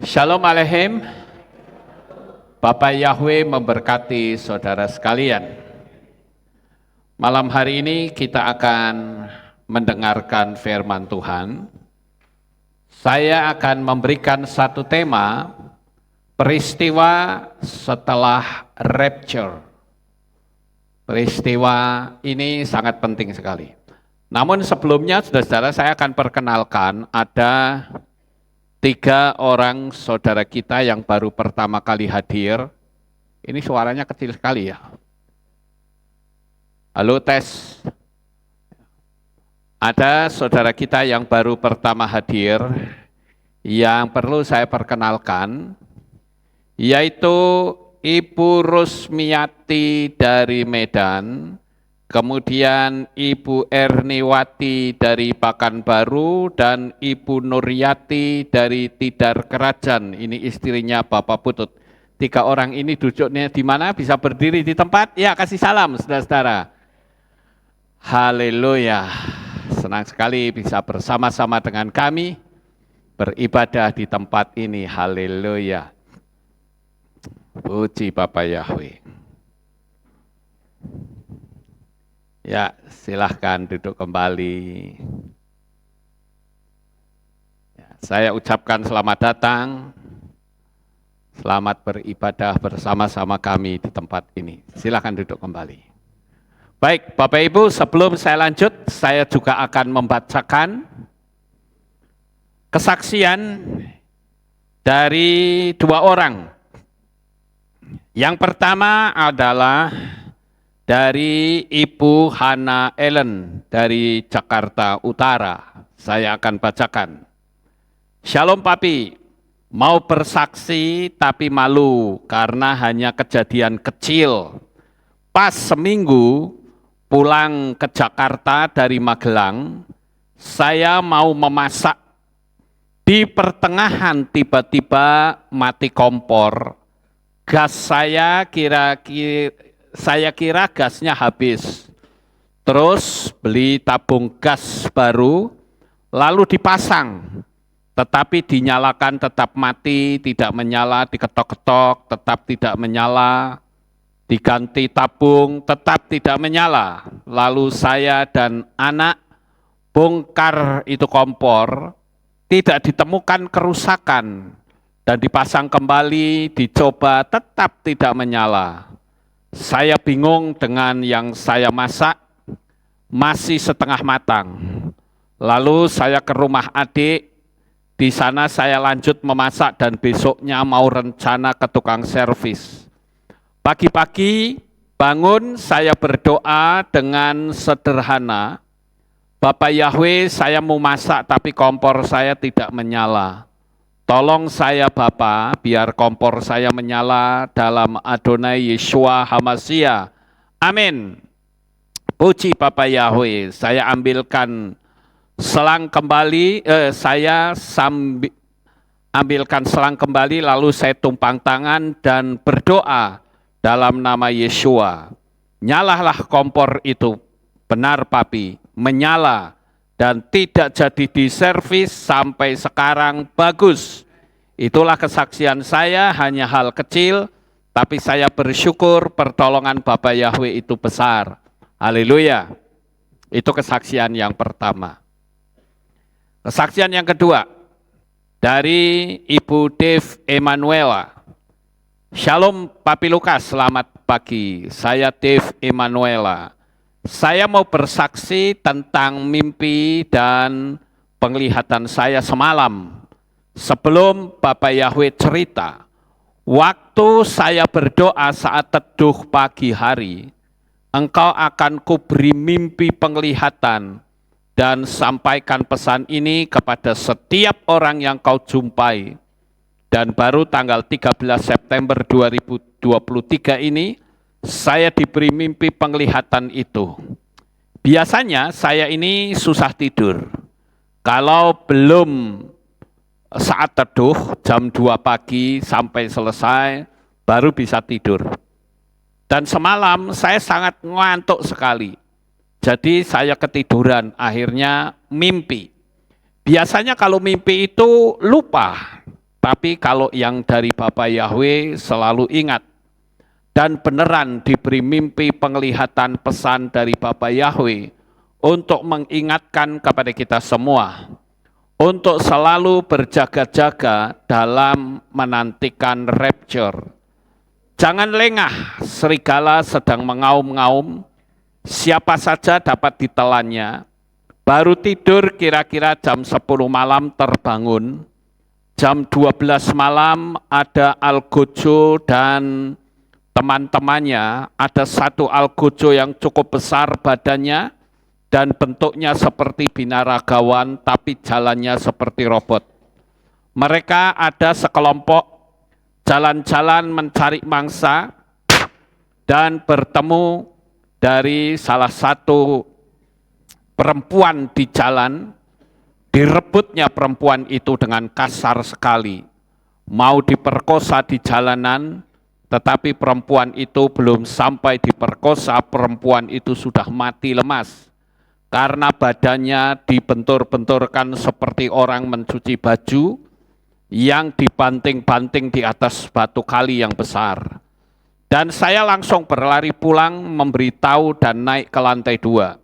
Shalom Aleichem, Bapak Yahweh memberkati saudara sekalian. Malam hari ini kita akan mendengarkan firman Tuhan. Saya akan memberikan satu tema, peristiwa setelah rapture. Peristiwa ini sangat penting sekali. Namun sebelumnya, saudara-saudara, saya akan perkenalkan ada 3 orang saudara kita yang baru pertama kali hadir. Ini suaranya kecil sekali ya. Halo, tes. Ada saudara kita yang baru pertama hadir yang perlu saya perkenalkan, yaitu Ibu Rusmiati dari Medan, kemudian Ibu Erniwati dari Pekanbaru, dan Ibu Nuryati dari Tidar Kerajaan. Ini istrinya Bapak Putut. 3 orang ini duduknya di mana? Bisa berdiri di tempat? Ya, kasih salam saudara-saudara. Haleluya. Senang sekali bisa bersama-sama dengan kami beribadah di tempat ini. Haleluya. Puji Bapak Yahweh. Ya, silahkan duduk kembali. Ya, saya ucapkan selamat datang, selamat beribadah bersama-sama kami di tempat ini. Silahkan duduk kembali. Baik, Bapak Ibu, sebelum saya lanjut, saya juga akan membacakan kesaksian dari 2 orang. Yang pertama adalah dari Ibu Hana Ellen dari Jakarta Utara. Saya akan bacakan. Shalom Papi, mau bersaksi tapi malu karena hanya kejadian kecil. Pas seminggu pulang ke Jakarta dari Magelang, saya mau memasak. Di pertengahan tiba-tiba mati kompor. Gas saya kira gasnya habis. Terus beli tabung gas baru, lalu dipasang. Tetapi dinyalakan tetap mati, tidak menyala, diketok-ketok, tetap tidak menyala. Diganti tabung, tetap tidak menyala. Lalu saya dan anak bongkar itu kompor, tidak ditemukan kerusakan. Dan dipasang kembali, dicoba, tetap tidak menyala. Saya bingung dengan yang saya masak, masih setengah matang. Lalu saya ke rumah adik, di sana saya lanjut memasak dan besoknya mau rencana ke tukang servis. Pagi-pagi bangun, saya berdoa dengan sederhana, Bapak Yahweh, saya mau masak tapi kompor saya tidak menyala. Tolong saya Bapa, biar kompor saya menyala dalam Adonai Yeshua HaMashiach. Amin. Puji Bapak Yahweh, saya ambilkan selang kembali, ambilkan selang kembali, lalu saya tumpang tangan dan berdoa dalam nama Yeshua. Nyalalah kompor itu, benar Papi, menyala. Dan tidak jadi diservis sampai sekarang, bagus. Itulah kesaksian saya, hanya hal kecil, tapi saya bersyukur pertolongan Bapak Yahweh itu besar. Haleluya. Itu kesaksian yang pertama. Kesaksian yang kedua, dari Ibu Dev Emanuela. Shalom Papi Lukas, selamat pagi. Saya Dev Emanuela. Saya mau bersaksi tentang mimpi dan penglihatan saya semalam. Sebelum Bapak Yahweh cerita, waktu saya berdoa saat teduh pagi hari, Engkau akan kuberi mimpi penglihatan dan sampaikan pesan ini kepada setiap orang yang kau jumpai. Dan baru tanggal 13 September 2023 ini, saya diberi mimpi penglihatan itu. Biasanya saya ini susah tidur. Kalau belum saat teduh, jam 2 pagi sampai selesai, baru bisa tidur. Dan semalam saya sangat ngantuk sekali. Jadi saya ketiduran, akhirnya mimpi. Biasanya kalau mimpi itu lupa. tetapi kalau yang dari Bapa Yahweh selalu ingat. Dan beneran diberi mimpi penglihatan pesan dari Bapa Yahweh untuk mengingatkan kepada kita semua untuk selalu berjaga-jaga dalam menantikan rapture. Jangan lengah, serigala sedang mengaum-ngaum, siapa saja dapat ditelannya. Baru tidur kira-kira jam 10 malam terbangun, jam 12 malam ada algojo dan teman-temannya, ada satu algojo yang cukup besar badannya dan bentuknya seperti binaragawan tapi jalannya seperti robot. Mereka ada sekelompok jalan-jalan mencari mangsa dan bertemu dari salah satu perempuan di jalan, direbutnya perempuan itu dengan kasar sekali. Mau diperkosa di jalanan, tetapi perempuan itu belum sampai diperkosa, perempuan itu sudah mati lemas. Karena badannya dibentur-benturkan seperti orang mencuci baju yang dibanting-banting di atas batu kali yang besar. Dan saya langsung berlari pulang, memberitahu dan naik ke lantai 2.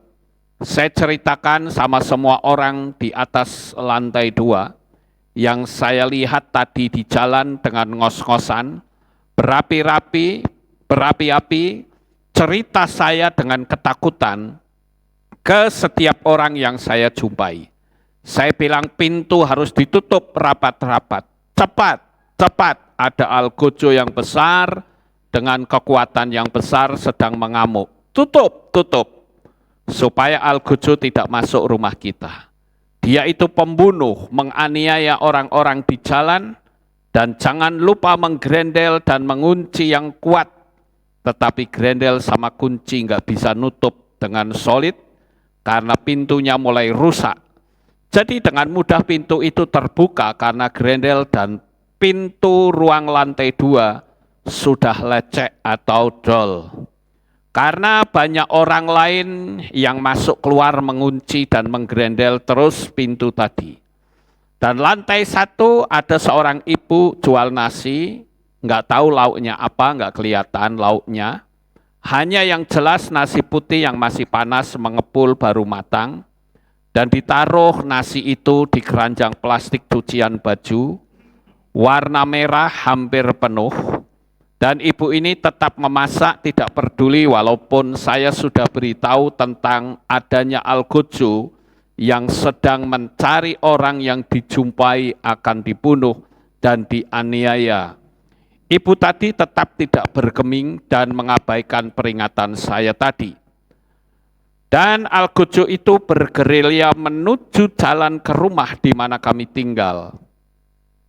Saya ceritakan sama semua orang di atas lantai 2 yang saya lihat tadi di jalan dengan ngos-ngosan, berapi-api, cerita saya dengan ketakutan ke setiap orang yang saya jumpai. Saya bilang pintu harus ditutup rapat-rapat. Cepat, ada algojo yang besar dengan kekuatan yang besar sedang mengamuk. Tutup. Supaya algojo tidak masuk rumah kita. Dia itu pembunuh, menganiaya orang-orang di jalan, dan jangan lupa menggrendel dan mengunci yang kuat. Tetapi grendel sama kunci nggak bisa nutup dengan solid, karena pintunya mulai rusak. Jadi dengan mudah pintu itu terbuka karena grendel dan pintu ruang lantai 2 sudah lecek atau jol. Karena banyak orang lain yang masuk keluar mengunci dan menggrendel terus pintu tadi. Dan lantai 1 ada seorang ibu jual nasi, nggak tahu lauknya apa, nggak kelihatan lauknya. Hanya yang jelas nasi putih yang masih panas mengepul baru matang. Dan ditaruh nasi itu di keranjang plastik cucian baju, warna merah hampir penuh. Dan ibu ini tetap memasak, tidak peduli walaupun saya sudah beritahu tentang adanya algojo yang sedang mencari orang yang dijumpai akan dibunuh dan dianiaya. Ibu tadi tetap tidak bergeming dan mengabaikan peringatan saya tadi. Dan algojo itu bergerilya menuju jalan ke rumah di mana kami tinggal.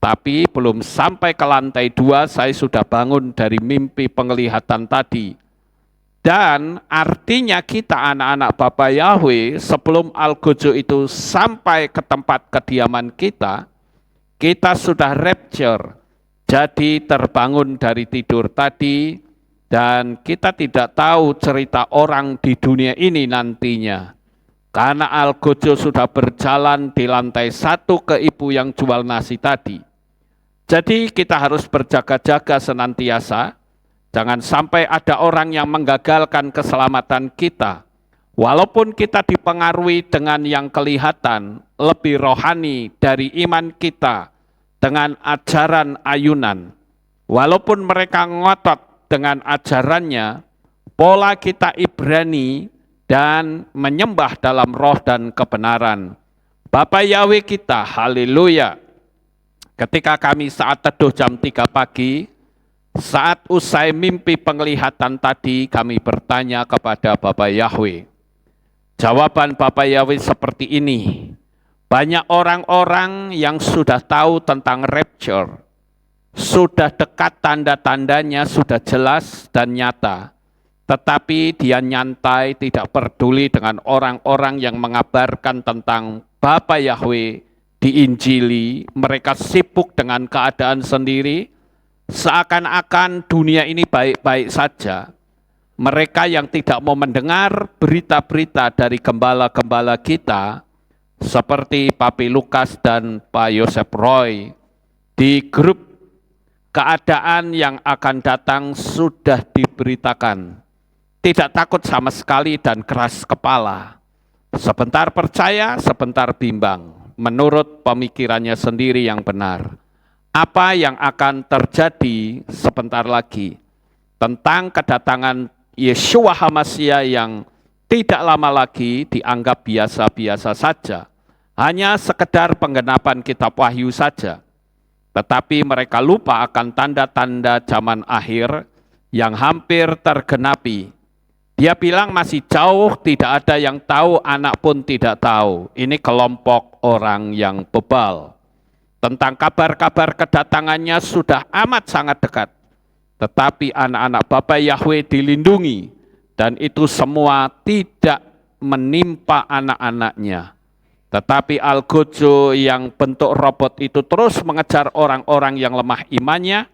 Tapi belum sampai ke lantai 2, saya sudah bangun dari mimpi penglihatan tadi. Dan artinya kita anak-anak Bapa Yahweh, sebelum algojo itu sampai ke tempat kediaman kita sudah rapture. Jadi terbangun dari tidur tadi, dan kita tidak tahu cerita orang di dunia ini nantinya. Karena algojo sudah berjalan di lantai 1 ke ibu yang jual nasi tadi. Jadi kita harus berjaga-jaga senantiasa, jangan sampai ada orang yang menggagalkan keselamatan kita. Walaupun kita dipengaruhi dengan yang kelihatan, lebih rohani dari iman kita dengan ajaran ayunan. Walaupun mereka ngotot dengan ajarannya, pola kita Ibrani dan menyembah dalam roh dan kebenaran. Bapa Yahweh kita, haleluya. Ketika kami saat teduh jam 3 pagi, saat usai mimpi penglihatan tadi, kami bertanya kepada Bapa Yahweh. Jawaban Bapa Yahweh seperti ini. Banyak orang-orang yang sudah tahu tentang rapture, sudah dekat tanda-tandanya, sudah jelas dan nyata. Tetapi dia nyantai, tidak peduli dengan orang-orang yang mengabarkan tentang Bapa Yahweh, diinjili, mereka sibuk dengan keadaan sendiri, seakan-akan dunia ini baik-baik saja. Mereka yang tidak mau mendengar berita-berita dari gembala-gembala kita, seperti Papi Lukas dan Pak Yosef Roy, Di grup keadaan yang akan datang sudah diberitakan. Tidak takut sama sekali dan keras kepala. Sebentar percaya, sebentar bimbang. Menurut pemikirannya sendiri yang benar. Apa yang akan terjadi sebentar lagi tentang kedatangan Yeshua HaMasyiah yang tidak lama lagi dianggap biasa-biasa saja. Hanya sekedar penggenapan kitab Wahyu saja. Tetapi mereka lupa akan tanda-tanda zaman akhir yang hampir tergenapi. Dia bilang masih jauh, tidak ada yang tahu, anak pun tidak tahu. Ini kelompok orang yang bebal. Tentang kabar-kabar kedatangannya sudah amat sangat dekat. Tetapi anak-anak Bapa Yahweh dilindungi. Dan itu semua tidak menimpa anak-anaknya. Tetapi Algojo yang bentuk robot itu terus mengejar orang-orang yang lemah imannya,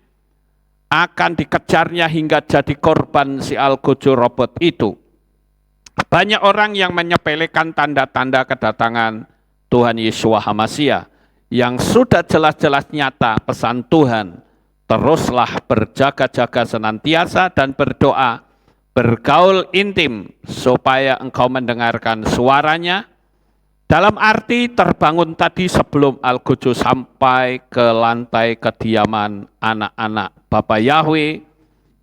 akan dikejarnya hingga jadi korban si Algojo robot itu. Banyak orang yang menyepelekan tanda-tanda kedatangan Tuhan Yeshua HaMasyiah, yang sudah jelas-jelas nyata pesan Tuhan. Teruslah berjaga-jaga senantiasa dan berdoa, bergaul intim, supaya engkau mendengarkan suaranya. Dalam arti terbangun tadi sebelum Algojo sampai ke lantai kediaman anak-anak Bapa Yahweh,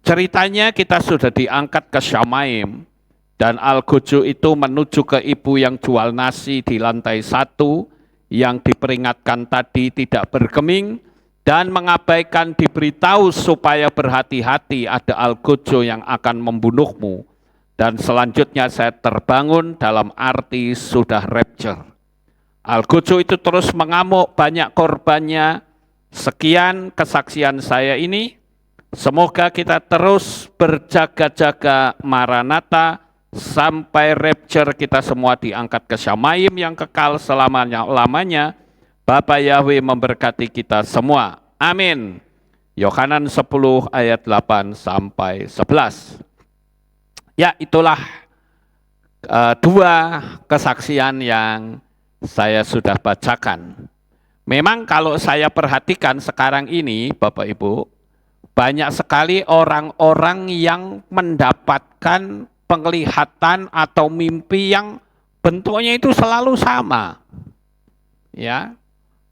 ceritanya kita sudah diangkat ke Syamaim, dan Algojo itu menuju ke ibu yang jual nasi di lantai 1, yang diperingatkan tadi tidak bergeming, dan mengabaikan diberitahu supaya berhati-hati ada Algojo yang akan membunuhmu. Dan selanjutnya saya terbangun dalam arti sudah rapture. Algojo itu terus mengamuk, banyak korbannya. Sekian kesaksian saya ini. Semoga kita terus berjaga-jaga Maranatha sampai rapture kita semua diangkat ke Syamaim yang kekal selamanya-lamanya. Bapa Yahweh memberkati kita semua. Amin. Yohanan 10 ayat 8 sampai 11. Ya, itulah dua kesaksian yang saya sudah bacakan. Memang kalau saya perhatikan sekarang ini, Bapak Ibu, banyak sekali orang-orang yang mendapatkan penglihatan atau mimpi yang bentuknya itu selalu sama. Ya,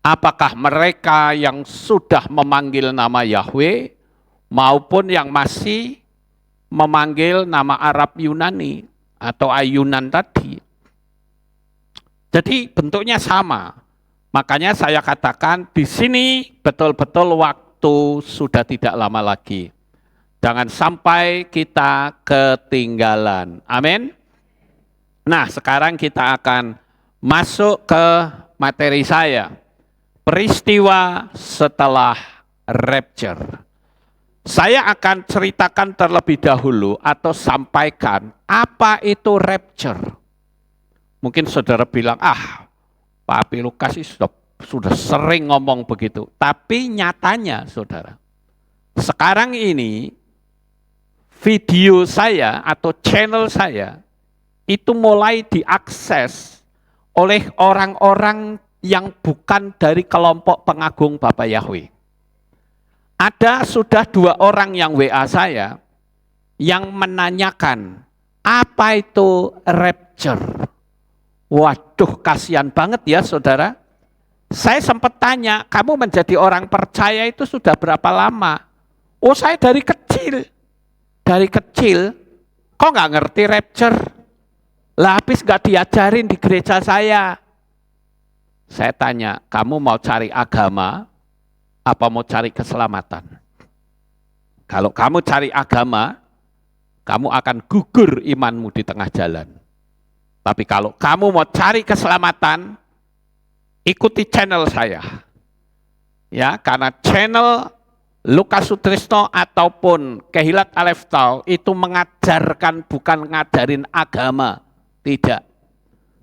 apakah mereka yang sudah memanggil nama Yahweh maupun yang masih memanggil nama Arab Yunani atau Ayunan tadi. Jadi bentuknya sama. Makanya saya katakan di sini betul-betul waktu sudah tidak lama lagi. Jangan sampai kita ketinggalan. Amin. Nah, sekarang kita akan masuk ke materi saya. Peristiwa setelah rapture. Saya akan ceritakan terlebih dahulu atau sampaikan apa itu rapture. Mungkin saudara bilang, Pak Lukas sudah sering ngomong begitu. Tapi nyatanya saudara, sekarang ini video saya atau channel saya itu mulai diakses oleh orang-orang yang bukan dari kelompok pengagung Bapa Yahweh. Ada sudah 2 orang yang WA saya yang menanyakan apa itu rapture. Waduh, kasihan banget ya saudara. Saya sempat tanya, kamu menjadi orang percaya itu sudah berapa lama? Oh, saya dari kecil. Dari kecil, kok nggak ngerti rapture? Lah habis nggak diajarin di gereja saya. Saya tanya, kamu mau cari agama? Apa mau cari keselamatan? Kalau kamu cari agama, kamu akan gugur imanmu di tengah jalan. Tapi kalau kamu mau cari keselamatan, ikuti channel saya. Ya, karena channel Lukas Sutrisno ataupun Kehilat Aleph Tau itu mengajarkan, bukan ngajarin agama, tidak.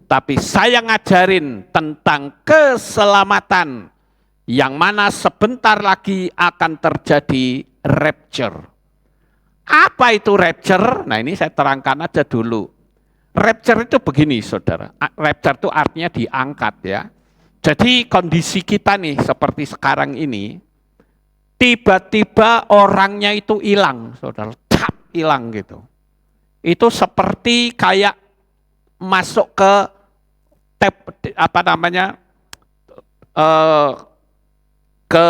Tapi saya ngajarin tentang keselamatan, yang mana sebentar lagi akan terjadi rapture. Apa itu rapture? Nah, ini saya terangkan aja dulu. Rapture itu begini saudara, rapture itu artinya diangkat ya. Jadi kondisi kita nih seperti sekarang ini, tiba-tiba orangnya itu hilang, saudara, hilang gitu. Itu seperti kayak masuk ke ke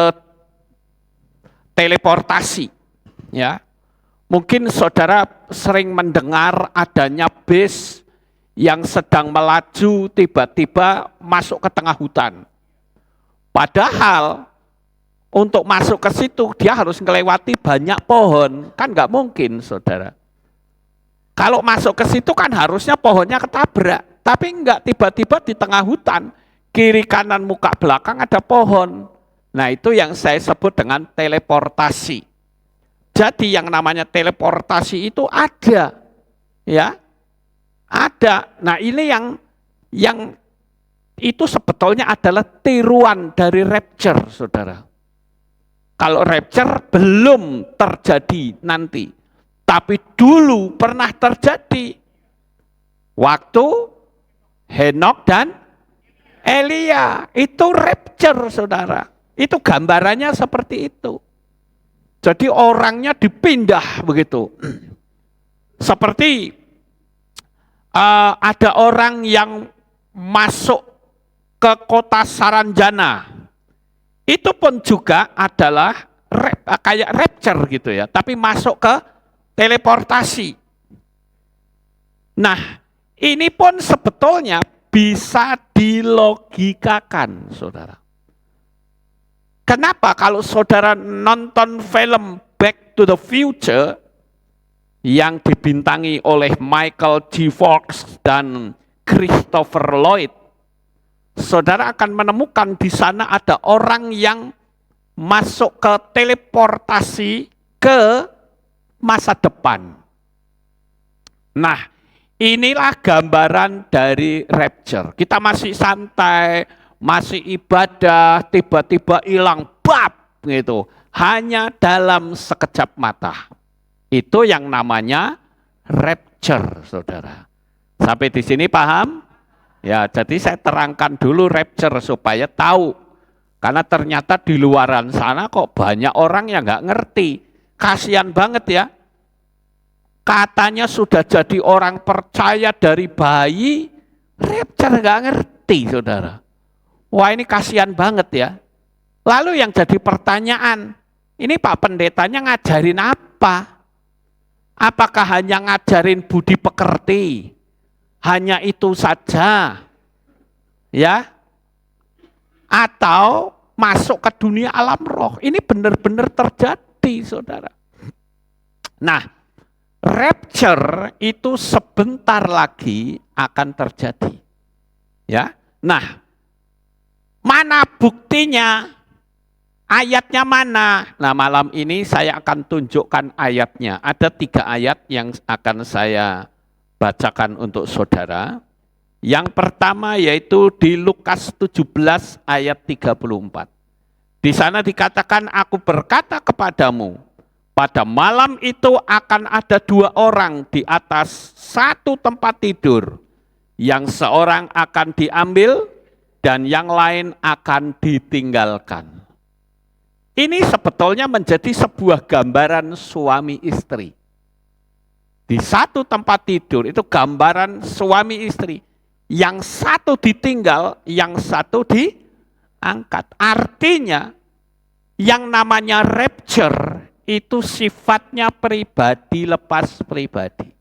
teleportasi, ya. Mungkin saudara sering mendengar adanya bis yang sedang melaju tiba-tiba masuk ke tengah hutan. Padahal untuk masuk ke situ dia harus melewati banyak pohon, kan nggak mungkin, saudara. Kalau masuk ke situ kan harusnya pohonnya ketabrak, tapi enggak, tiba-tiba di tengah hutan, kiri kanan muka belakang ada pohon. Nah, itu yang saya sebut dengan teleportasi. Jadi yang namanya teleportasi itu ada, ya, ada. Nah, ini yang itu sebetulnya adalah tiruan dari rapture, saudara. Kalau rapture belum terjadi nanti, tapi dulu pernah terjadi. Waktu Henok dan Elia, itu rapture, saudara. Itu gambarannya seperti itu. Jadi orangnya dipindah begitu. Seperti ada orang yang masuk ke kota Saranjana. Itu pun juga adalah kayak rapture gitu ya, tapi masuk ke teleportasi. Nah, ini pun sebetulnya bisa dilogikakan, saudara. Kenapa kalau saudara nonton film Back to the Future yang dibintangi oleh Michael J. Fox dan Christopher Lloyd, saudara akan menemukan di sana ada orang yang masuk ke teleportasi ke masa depan. Nah, inilah gambaran dari rapture. Kita masih santai, masih ibadah, tiba-tiba hilang, bab gitu. Hanya dalam sekejap mata. Itu yang namanya rapture, saudara. Sampai di sini paham? Ya, jadi saya terangkan dulu rapture supaya tahu. Karena ternyata di luaran sana kok banyak orang yang nggak ngerti. Kasihan banget ya. Katanya sudah jadi orang percaya dari bayi, rapture nggak ngerti, saudara. Wah, ini kasihan banget ya. Lalu yang jadi pertanyaan, ini Pak Pendetanya ngajarin apa? Apakah hanya ngajarin budi pekerti? Hanya itu saja? Ya? Atau masuk ke dunia alam roh? Ini benar-benar terjadi, saudara. Nah, rapture itu sebentar lagi akan terjadi. Ya. Nah, mana buktinya? Ayatnya mana? Nah, malam ini saya akan tunjukkan ayatnya. Ada 3 ayat yang akan saya bacakan untuk saudara. Yang pertama yaitu di Lukas 17 ayat 34. Di sana dikatakan, aku berkata kepadamu, pada malam itu akan ada 2 orang di atas satu tempat tidur, yang seorang akan diambil dan yang lain akan ditinggalkan. Ini sebetulnya menjadi sebuah gambaran suami istri. Di satu tempat tidur itu gambaran suami istri. Yang satu ditinggal, yang satu diangkat. Artinya yang namanya rapture itu sifatnya pribadi lepas pribadi.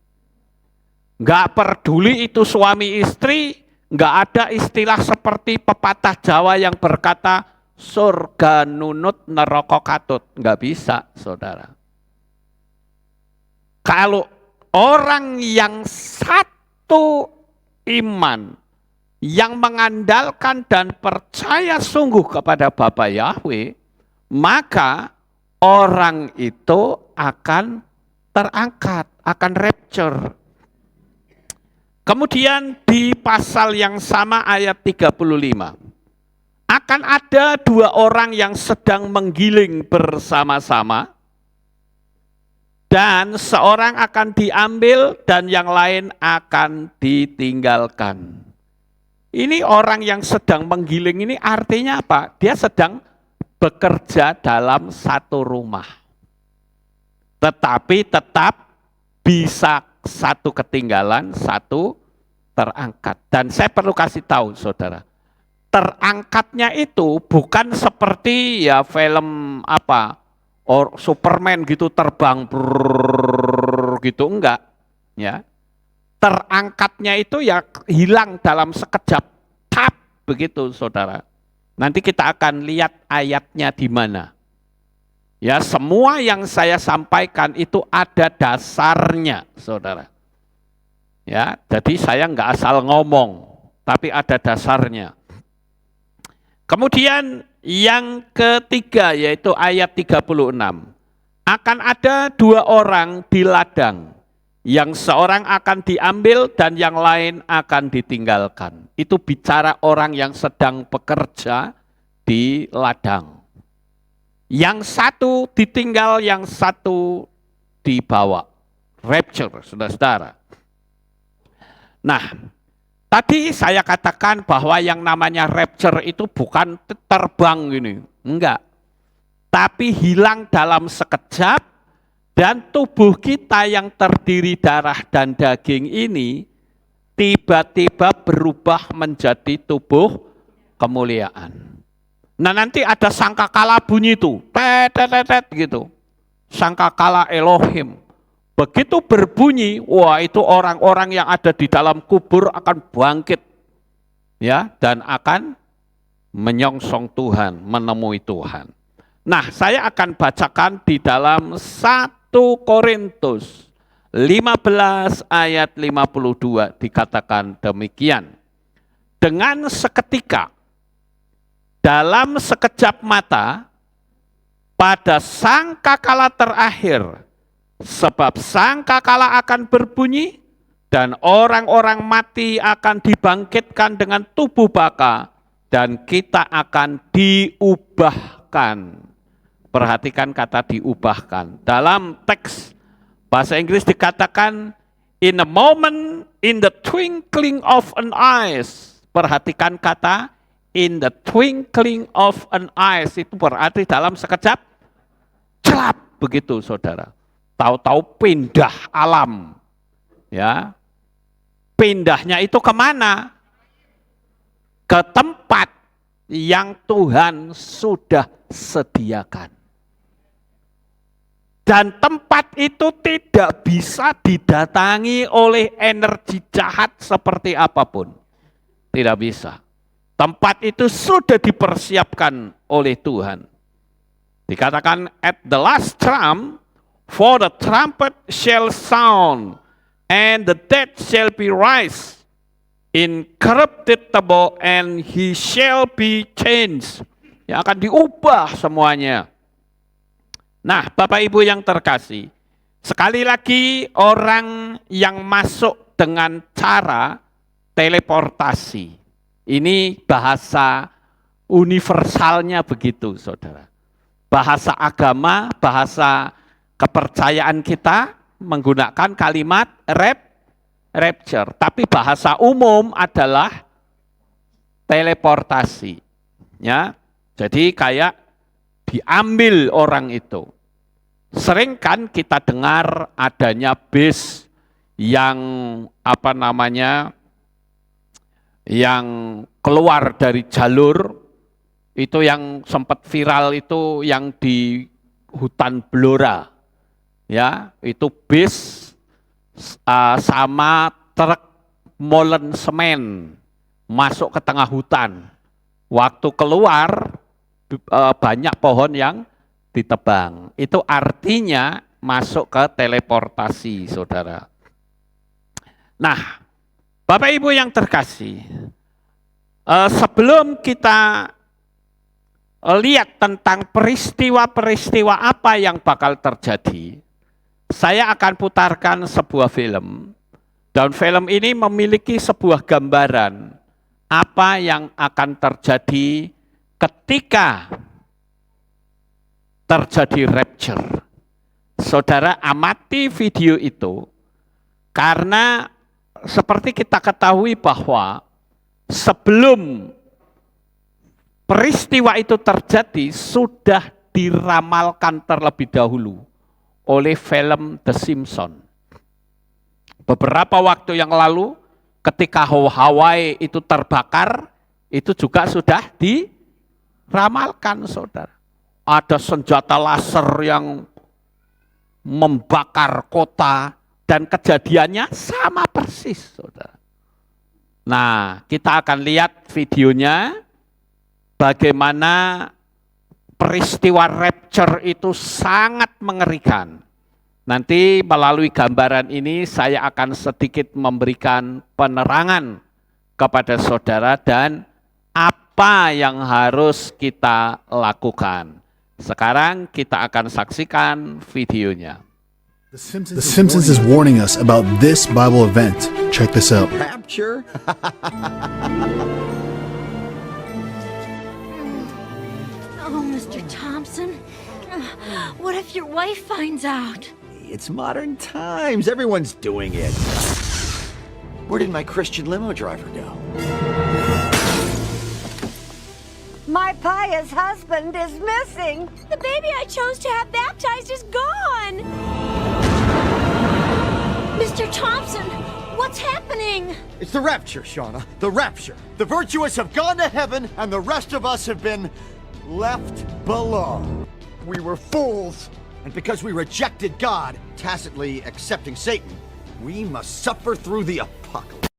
Nggak peduli itu suami istri, nggak ada istilah seperti pepatah Jawa yang berkata surga nunut neraka katut. Nggak bisa, saudara. Kalau orang yang satu iman, yang mengandalkan dan percaya sungguh kepada Bapa Yahweh, maka orang itu akan terangkat, akan rapture. Kemudian di pasal yang sama ayat 35. Akan ada 2 orang yang sedang menggiling bersama-sama, dan seorang akan diambil dan yang lain akan ditinggalkan. Ini orang yang sedang menggiling ini artinya apa? Dia sedang bekerja dalam satu rumah. Tetapi tetap bisa satu ketinggalan, satu terangkat. Dan saya perlu kasih tahu saudara, terangkatnya itu bukan seperti ya film apa, Superman gitu terbang brrrr, gitu, enggak. Ya, terangkatnya itu ya hilang dalam sekejap, tap, begitu saudara. Nanti kita akan lihat ayatnya di mana. Ya, semua yang saya sampaikan itu ada dasarnya, saudara. Ya, jadi saya nggak asal ngomong, tapi ada dasarnya. Kemudian yang ketiga yaitu ayat 36. Akan ada dua orang di ladang, yang seorang akan diambil dan yang lain akan ditinggalkan. Itu bicara orang yang sedang bekerja di ladang. Yang satu ditinggal, yang satu dibawa. Rapture, saudara-saudara. Nah, tadi saya katakan bahwa yang namanya rapture itu bukan terbang gini. Enggak. Tapi hilang dalam sekejap, dan tubuh kita yang terdiri darah dan daging ini tiba-tiba berubah menjadi tubuh kemuliaan. Nah, nanti ada sangkakala bunyi itu, tet gitu. Sangkakala Elohim. Begitu berbunyi, wah itu orang-orang yang ada di dalam kubur akan bangkit. Ya, dan akan menyongsong Tuhan, menemui Tuhan. Nah, saya akan bacakan di dalam 1 Korintus 15 ayat 52 dikatakan demikian. Dengan seketika, dalam sekejap mata, pada sangkakala terakhir, sebab sangkakala akan berbunyi, dan orang-orang mati akan dibangkitkan dengan tubuh baka, dan kita akan diubahkan. Perhatikan kata diubahkan. Dalam teks bahasa Inggris dikatakan, in a moment, in the twinkling of an eye. Perhatikan kata in the twinkling of an eye, itu berarti dalam sekejap, celap, begitu saudara. Tahu-tahu pindah alam. Ya, pindahnya itu kemana? Ke tempat yang Tuhan sudah sediakan. Dan tempat itu tidak bisa didatangi oleh energi jahat seperti apapun. Tidak bisa. Tempat itu sudah dipersiapkan oleh Tuhan. Dikatakan at the last trump, for the trumpet shall sound, and the dead shall be raised incorruptible, and he shall be changed. Yang akan diubah semuanya. Nah, Bapak Ibu yang terkasih, sekali lagi orang yang masuk dengan cara teleportasi. Ini bahasa universalnya begitu, saudara. Bahasa agama, bahasa kepercayaan kita menggunakan kalimat rapture. Tapi bahasa umum adalah teleportasi. Ya, jadi kayak diambil orang itu. Sering kan kita dengar adanya bis yang yang keluar dari jalur, itu yang sempat viral itu yang di hutan Blora. Ya, itu bis sama truk molen semen masuk ke tengah hutan. Waktu keluar banyak pohon yang ditebang. Itu artinya masuk ke teleportasi, saudara. Nah, Bapak Ibu yang terkasih, sebelum kita lihat tentang peristiwa-peristiwa apa yang bakal terjadi, saya akan putarkan sebuah film. Dan film ini memiliki sebuah gambaran apa yang akan terjadi ketika terjadi rapture. Saudara amati video itu, karena seperti kita ketahui bahwa sebelum peristiwa itu terjadi sudah diramalkan terlebih dahulu oleh film The Simpsons. Beberapa waktu yang lalu ketika Hawaii itu terbakar, itu juga sudah diramalkan, saudara. Ada senjata laser yang membakar kota dan kejadiannya sama persis, saudara. Nah, kita akan lihat videonya bagaimana peristiwa rapture itu sangat mengerikan. Nanti melalui gambaran ini saya akan sedikit memberikan penerangan kepada saudara dan apa yang harus kita lakukan. Sekarang kita akan saksikan videonya. The Simpsons is warning us about this Bible event. Check this out. Rapture? Oh, Mr. Thompson, what if your wife finds out? It's modern times. Everyone's doing it. Where did my Christian limo driver go? My pious husband is missing. The baby I chose to have baptized is gone. Mr. Thompson, what's happening? It's the rapture, Shauna. The rapture. The virtuous have gone to heaven, and the rest of us have been left below. We were fools. And because we rejected God, tacitly accepting Satan, we must suffer through the apocalypse.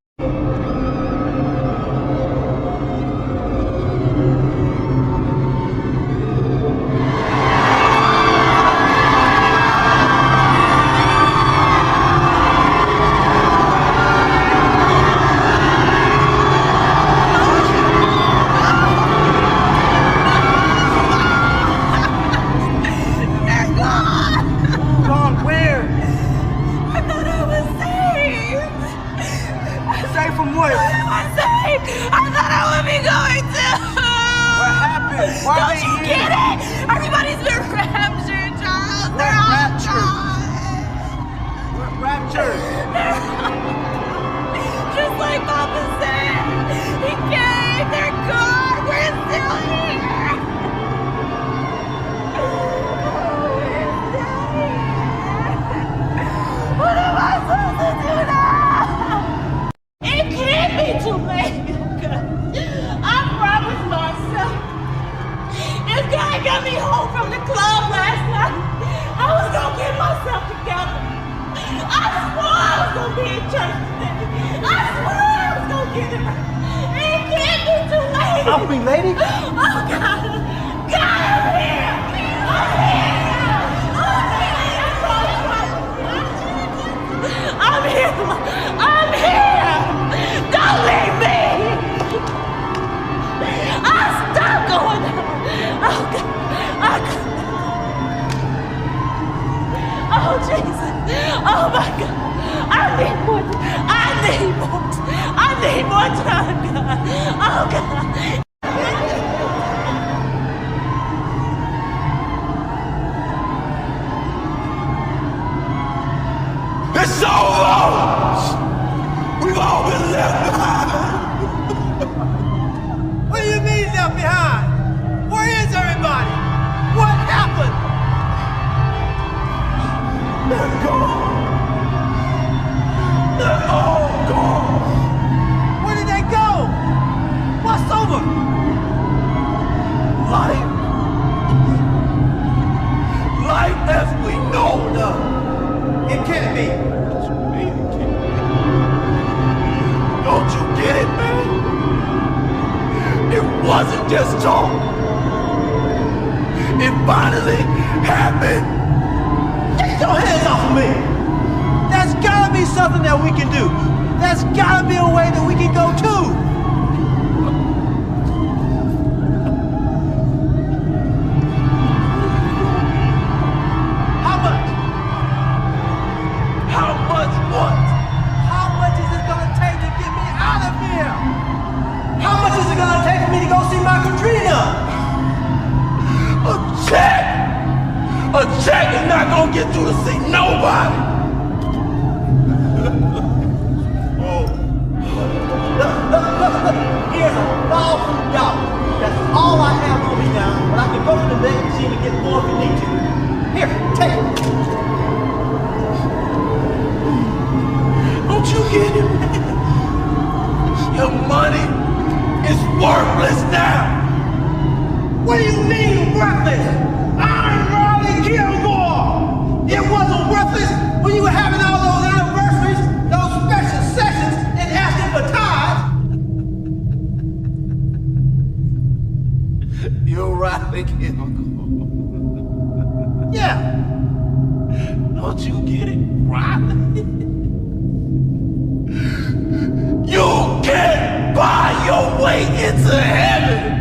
Help me, lady! Oh, God! God, I'm here! I'm here! I'm here! Don't leave me! I'll stop going on! Oh, God! Oh, Jesus! Oh, my God! I need more time, God! Oh, God! It's over! We've all been left behind. What do you mean left behind? Where is everybody? What happened? They're gone. They're all gone. Where did they go? What's over? Life. Life as we know it. It can't be. Don't you get it, man? It wasn't just talk. It finally happened. Get your hands off of me! There's gotta be something that we can do. There's gotta be a way that we can go too. How much? How much what? How much is it gonna take to get me out of here? How much is it gonna take for me to go see my Katrina? A check! A check is not gonna get you to see nobody! Here's $1,000. That's all all I have on me now, but I can go to the vending machine and get more if you need to. Here, take it. Don't you get it, man? Your money is worthless now. What do you mean worthless? I'm Ronnie Kilgore. It wasn't worthless when you were having all those anniversaries, those special sessions, and asking for tithes. You're Riley Kilgore. Yeah. Don't you get it, Riley? You can't buy your way into heaven.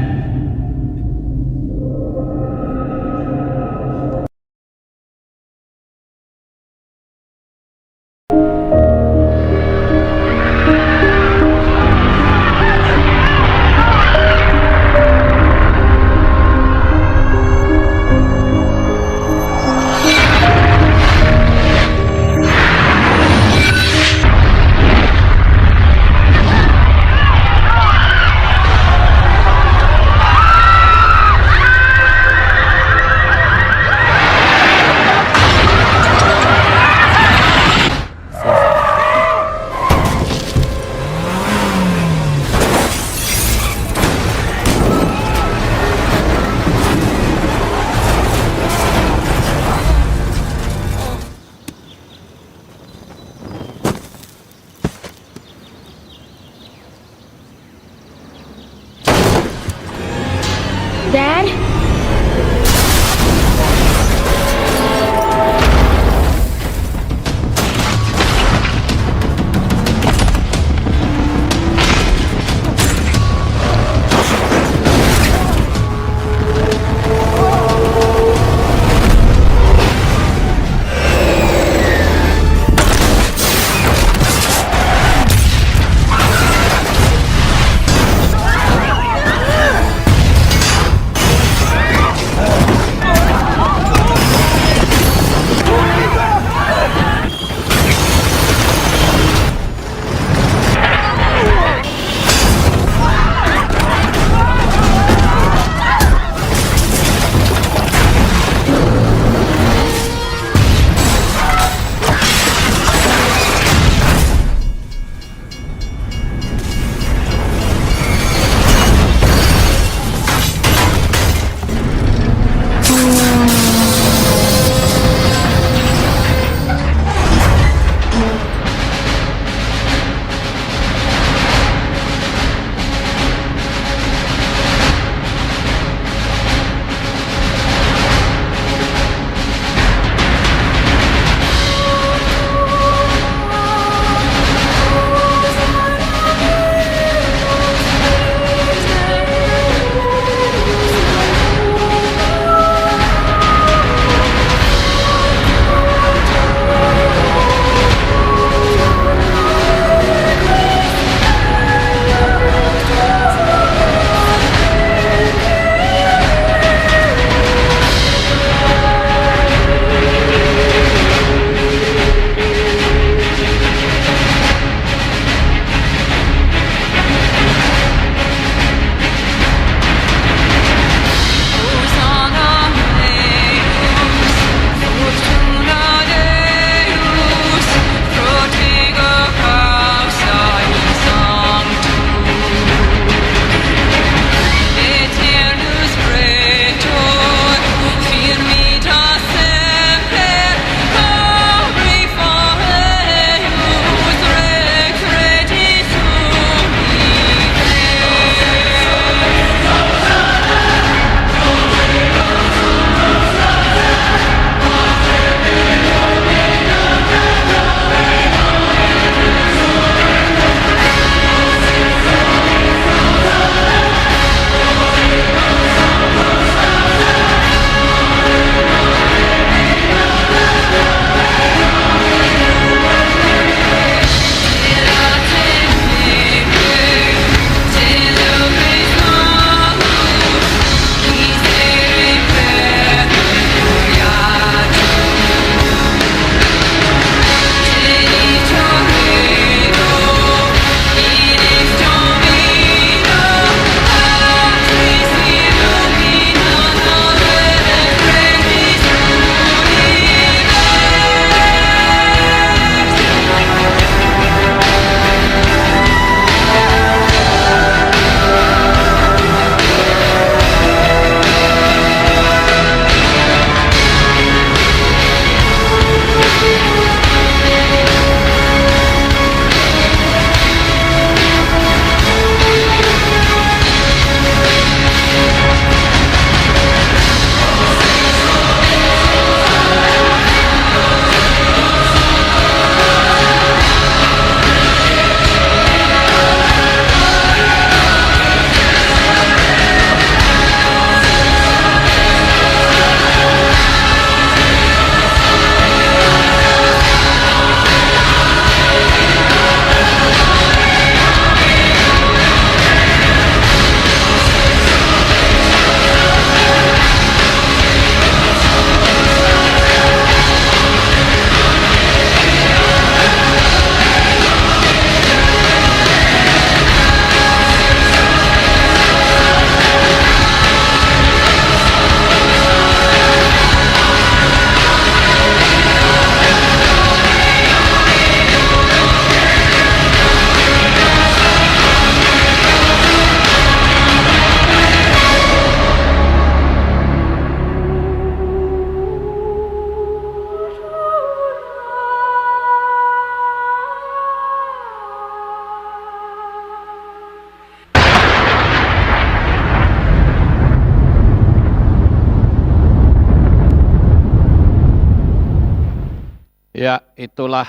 Ya, itulah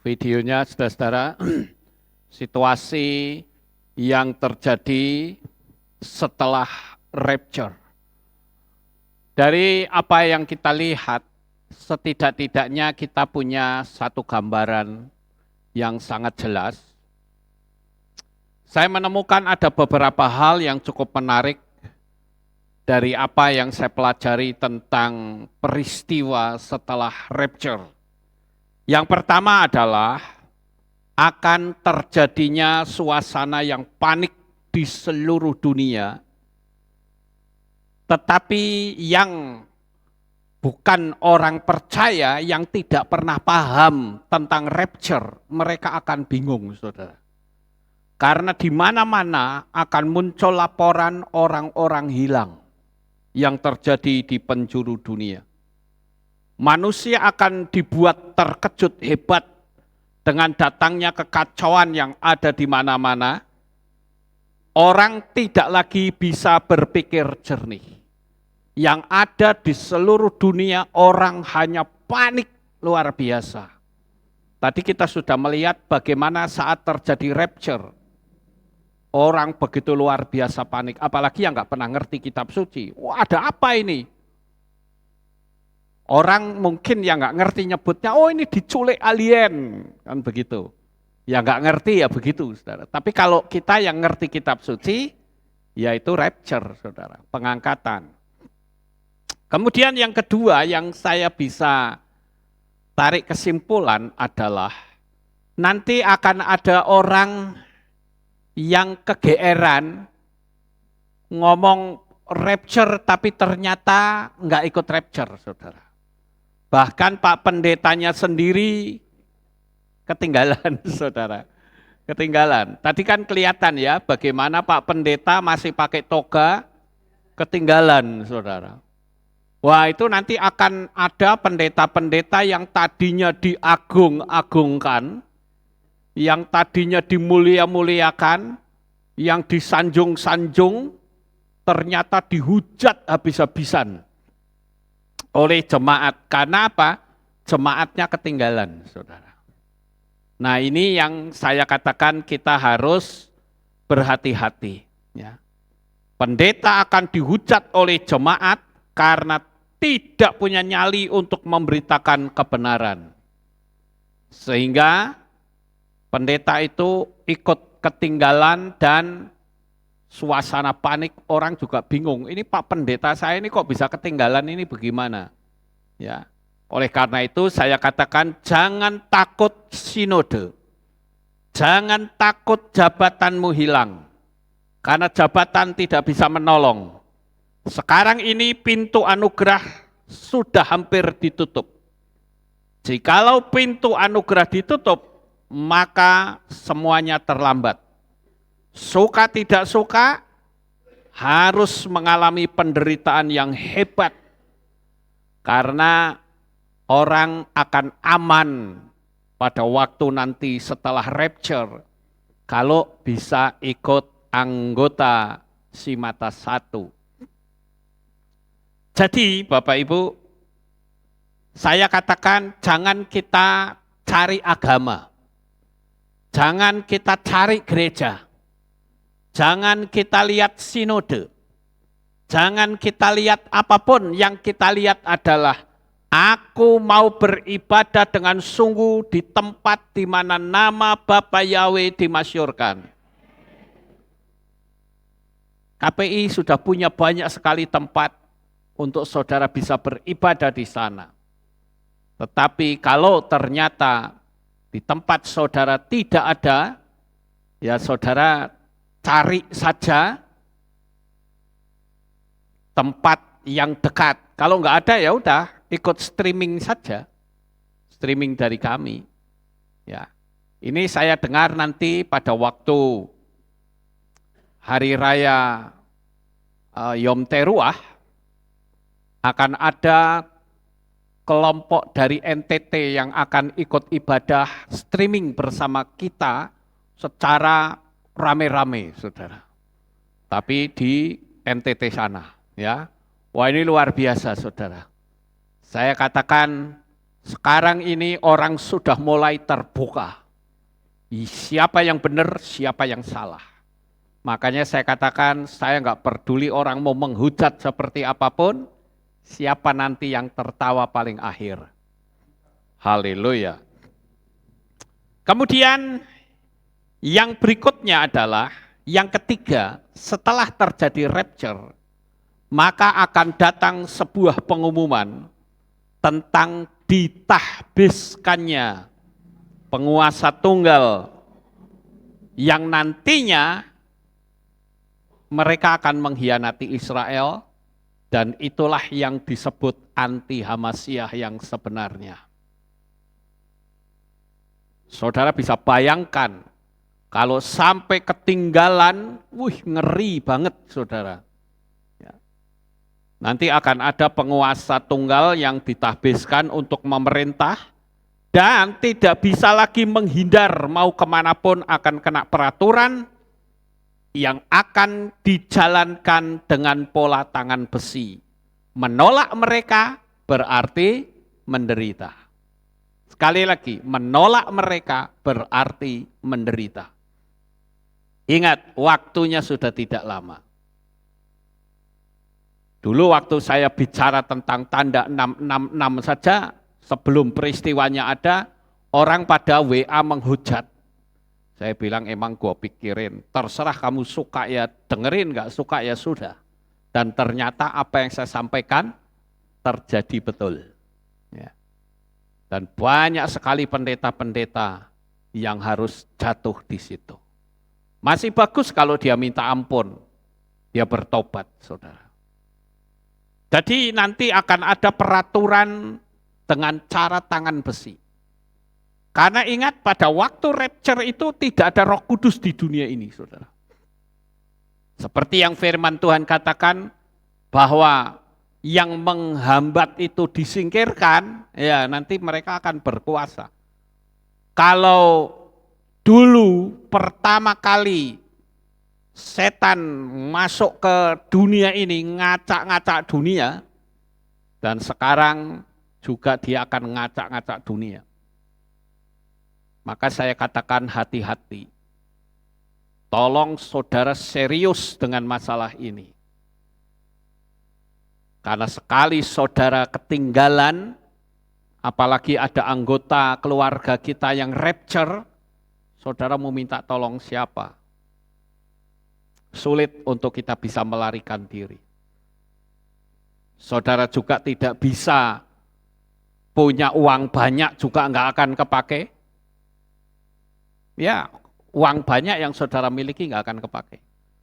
videonya, saudara-saudara. Situasi yang terjadi setelah rapture. Dari apa yang kita lihat, setidak-tidaknya kita punya satu gambaran yang sangat jelas. Saya menemukan ada beberapa hal yang cukup menarik dari apa yang saya pelajari tentang peristiwa setelah rapture. Yang pertama adalah akan terjadinya suasana yang panik di seluruh dunia, tetapi yang bukan orang percaya, yang tidak pernah paham tentang rapture, mereka akan bingung, saudara. Karena di mana-mana akan muncul laporan orang-orang hilang yang terjadi di penjuru dunia. Manusia akan dibuat terkejut hebat dengan datangnya kekacauan yang ada di mana-mana. Orang tidak lagi bisa berpikir jernih. Yang ada di seluruh dunia orang hanya panik luar biasa. Tadi kita sudah melihat bagaimana saat terjadi rapture. Orang begitu luar biasa panik, apalagi yang nggak pernah ngerti kitab suci. Wah, ada apa ini? Orang mungkin yang nggak ngerti nyebutnya, oh ini diculik alien, kan begitu. Ya nggak ngerti ya begitu, saudara. Tapi kalau kita yang ngerti kitab suci, yaitu rapture, saudara, pengangkatan. Kemudian yang kedua yang saya bisa tarik kesimpulan adalah, nanti akan ada orang yang kegeeran, ngomong rapture tapi ternyata nggak ikut rapture, saudara. Bahkan Pak Pendetanya sendiri ketinggalan, saudara. Ketinggalan. Tadi kan kelihatan ya bagaimana Pak Pendeta masih pakai toga, ketinggalan, saudara. Wah, itu nanti akan ada pendeta-pendeta yang tadinya diagung-agungkan, yang tadinya dimulia-muliakan, yang disanjung-sanjung, ternyata dihujat habis-habisan oleh jemaat. Karena apa? Jemaatnya ketinggalan, saudara. Nah, ini yang saya katakan kita harus berhati-hati. Ya. Pendeta akan dihujat oleh jemaat karena tidak punya nyali untuk memberitakan kebenaran. Sehingga pendeta itu ikut ketinggalan dan suasana panik, orang juga bingung. Ini Pak Pendeta saya ini kok bisa ketinggalan, ini bagaimana? Ya. Oleh karena itu saya katakan jangan takut sinode. Jangan takut jabatanmu hilang. Karena jabatan tidak bisa menolong. Sekarang ini pintu anugerah sudah hampir ditutup. Jikalau pintu anugerah ditutup, maka semuanya terlambat. Suka tidak suka, harus mengalami penderitaan yang hebat. Karena orang akan aman pada waktu nanti setelah rapture, kalau bisa ikut anggota si mata satu. Jadi Bapak Ibu, saya katakan jangan kita cari agama. Jangan kita cari gereja. Jangan kita lihat sinode. Jangan kita lihat apapun, yang kita lihat adalah aku mau beribadah dengan sungguh di tempat di mana nama Bapa Yahweh dimasyurkan. KPI sudah punya banyak sekali tempat untuk saudara bisa beribadah di sana. Tetapi kalau ternyata di tempat saudara tidak ada, ya saudara cari saja tempat yang dekat. Kalau nggak ada ya udah ikut streaming saja, streaming dari kami. Ya, ini saya dengar nanti pada waktu hari raya Yom Teruah akan ada kelompok dari NTT yang akan ikut ibadah streaming bersama kita secara rame-rame, saudara. Tapi di NTT sana, ya. Wah, ini luar biasa, saudara. Saya katakan Sekarang ini orang sudah mulai terbuka. Siapa yang benar, siapa yang salah. Makanya saya katakan, saya nggak peduli orang mau menghujat seperti apapun, siapa nanti yang tertawa paling akhir. Haleluya. Kemudian yang berikutnya adalah, yang ketiga, setelah terjadi rapture, maka akan datang sebuah pengumuman tentang ditahbiskannya penguasa tunggal yang nantinya mereka akan mengkhianati Israel, dan itulah yang disebut anti-Hamasyah yang sebenarnya. Saudara bisa bayangkan, kalau sampai ketinggalan, ngeri banget saudara. Nanti akan ada penguasa tunggal yang ditahbiskan untuk memerintah, dan tidak bisa lagi menghindar, mau kemanapun akan kena peraturan yang akan dijalankan dengan pola tangan besi. Menolak mereka berarti menderita. Sekali lagi, menolak mereka berarti menderita. Ingat, waktunya sudah tidak lama. Dulu waktu saya bicara tentang tanda 666 saja, sebelum peristiwanya ada, orang pada WA menghujat. Saya bilang, emang gue pikirin, terserah kamu suka ya dengerin, gak suka ya sudah. Dan ternyata apa yang saya sampaikan terjadi betul. Ya. Dan banyak sekali pendeta-pendeta yang harus jatuh di situ. Masih bagus kalau dia minta ampun, dia bertobat, saudara. Jadi nanti akan ada peraturan dengan cara tangan besi. Karena ingat, pada waktu rapture itu tidak ada Roh Kudus di dunia ini, saudara. Seperti yang firman Tuhan katakan, bahwa yang menghambat itu disingkirkan, ya nanti mereka akan berkuasa. Kalau dulu pertama kali setan masuk ke dunia ini, ngacak-ngacak dunia, dan sekarang juga dia akan ngacak-ngacak dunia. Maka saya katakan hati-hati. Tolong saudara serius dengan masalah ini. Karena sekali saudara ketinggalan, apalagi ada anggota keluarga kita yang rapture, saudara mau minta tolong siapa? Sulit untuk kita bisa melarikan diri. Saudara juga tidak bisa punya uang banyak juga enggak akan kepake. Ya, uang banyak yang saudara miliki enggak akan kepake.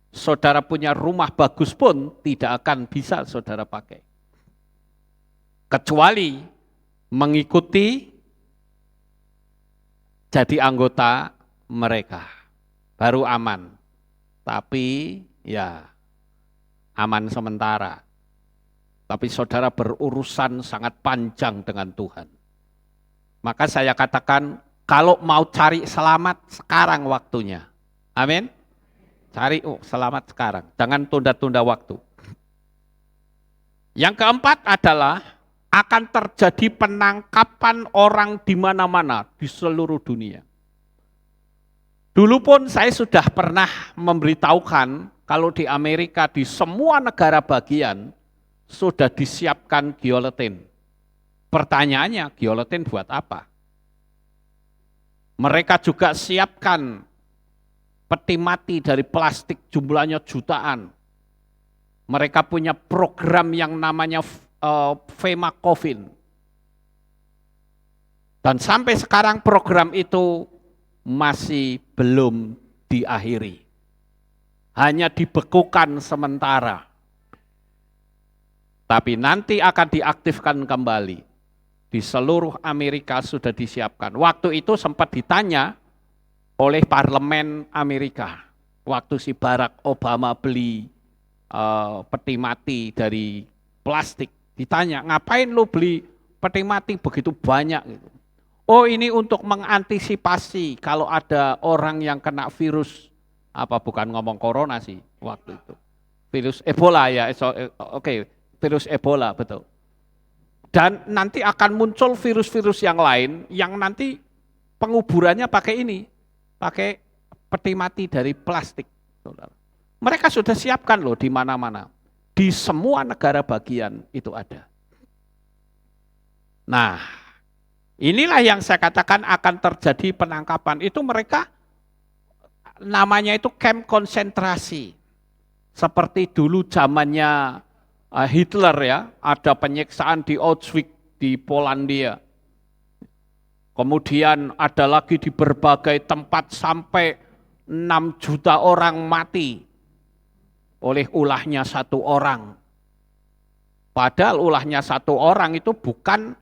Saudara punya rumah bagus pun tidak akan bisa saudara pakai. Kecuali mengikuti jadi anggota mereka, baru aman. Tapi ya aman sementara. Tapi saudara berurusan sangat panjang dengan Tuhan. Maka saya katakan, kalau mau cari selamat, sekarang waktunya. Amin. Cari selamat sekarang, jangan tunda-tunda waktu. Yang keempat adalah akan terjadi penangkapan orang di mana-mana di seluruh dunia. Dulu pun saya sudah pernah memberitahukan kalau di Amerika di semua negara bagian sudah disiapkan giletin. Pertanyaannya, giletin buat apa? Mereka juga siapkan peti mati dari plastik, jumlahnya jutaan. Mereka punya program yang namanya FEMA COVID. Dan sampai sekarang program itu masih belum diakhiri. Hanya dibekukan sementara. Tapi nanti akan diaktifkan kembali. Di seluruh Amerika sudah disiapkan. Waktu itu sempat ditanya oleh parlemen Amerika. Waktu si Barack Obama beli peti mati dari plastik. Ditanya, ngapain lu beli peti mati begitu banyak? Gitu. Oh, ini untuk mengantisipasi kalau ada orang yang kena virus, bukan ngomong corona sih waktu itu. Virus Ebola ya, oke, virus Ebola betul. Dan nanti akan muncul virus-virus yang lain yang nanti penguburannya pakai ini, pakai peti mati dari plastik. Saudara. Mereka sudah siapkan loh di mana-mana. Di semua negara bagian itu ada. Nah, inilah yang saya katakan akan terjadi penangkapan. Itu mereka namanya itu camp konsentrasi. Seperti dulu zamannya Hitler ya, ada penyiksaan di Auschwitz di Polandia. Kemudian ada lagi di berbagai tempat sampai 6 juta orang mati oleh ulahnya satu orang. Padahal ulahnya satu orang itu bukan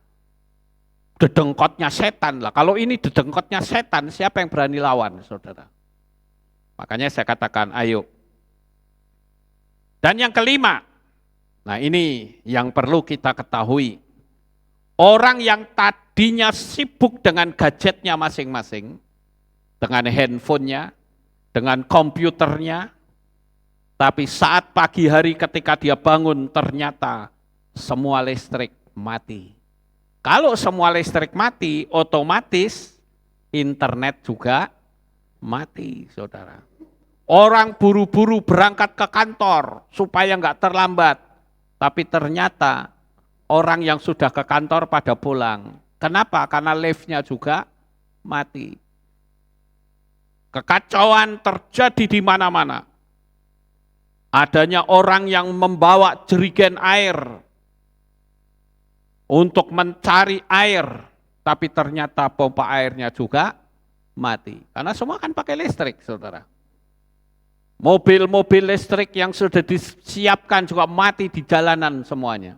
dedengkotnya setan lah. Kalau ini dedengkotnya setan, siapa yang berani lawan, saudara? Makanya saya katakan, ayo. Dan yang kelima, nah ini yang perlu kita ketahui. Orang yang tadinya sibuk dengan gadgetnya masing-masing, dengan handphonenya, dengan komputernya, tapi saat pagi hari ketika dia bangun ternyata semua listrik mati. Kalau semua listrik mati, otomatis internet juga mati, saudara. Orang buru-buru berangkat ke kantor supaya nggak terlambat. Tapi ternyata orang yang sudah ke kantor pada pulang. Kenapa? Karena liftnya juga mati. Kekacauan terjadi di mana-mana. Adanya orang yang membawa jerigen air untuk mencari air. Tapi ternyata pompa airnya juga mati. Karena semua kan pakai listrik, saudara. Mobil-mobil listrik yang sudah disiapkan juga mati di jalanan semuanya.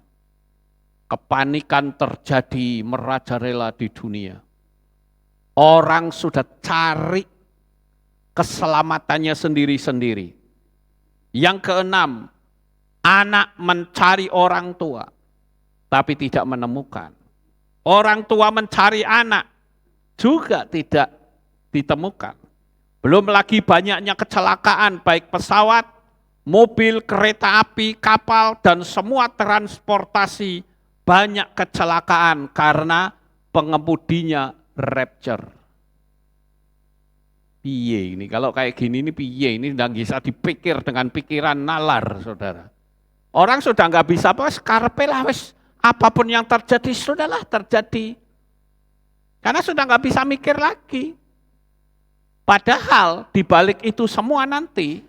Kepanikan terjadi merajalela di dunia. Orang sudah cari keselamatannya sendiri-sendiri. Yang keenam, anak mencari orang tua, tapi tidak menemukan. Orang tua mencari anak, juga tidak ditemukan. Belum lagi banyaknya kecelakaan, baik pesawat, mobil, kereta api, kapal, dan semua transportasi banyak kecelakaan karena pengemudinya rapture. Piye ini, kalau kayak gini ini piye, ini tidak bisa dipikir dengan pikiran nalar, saudara. Orang sudah nggak bisa, karpe lah, apapun yang terjadi, sudahlah terjadi. Karena sudah nggak bisa mikir lagi. Padahal di balik itu semua nanti,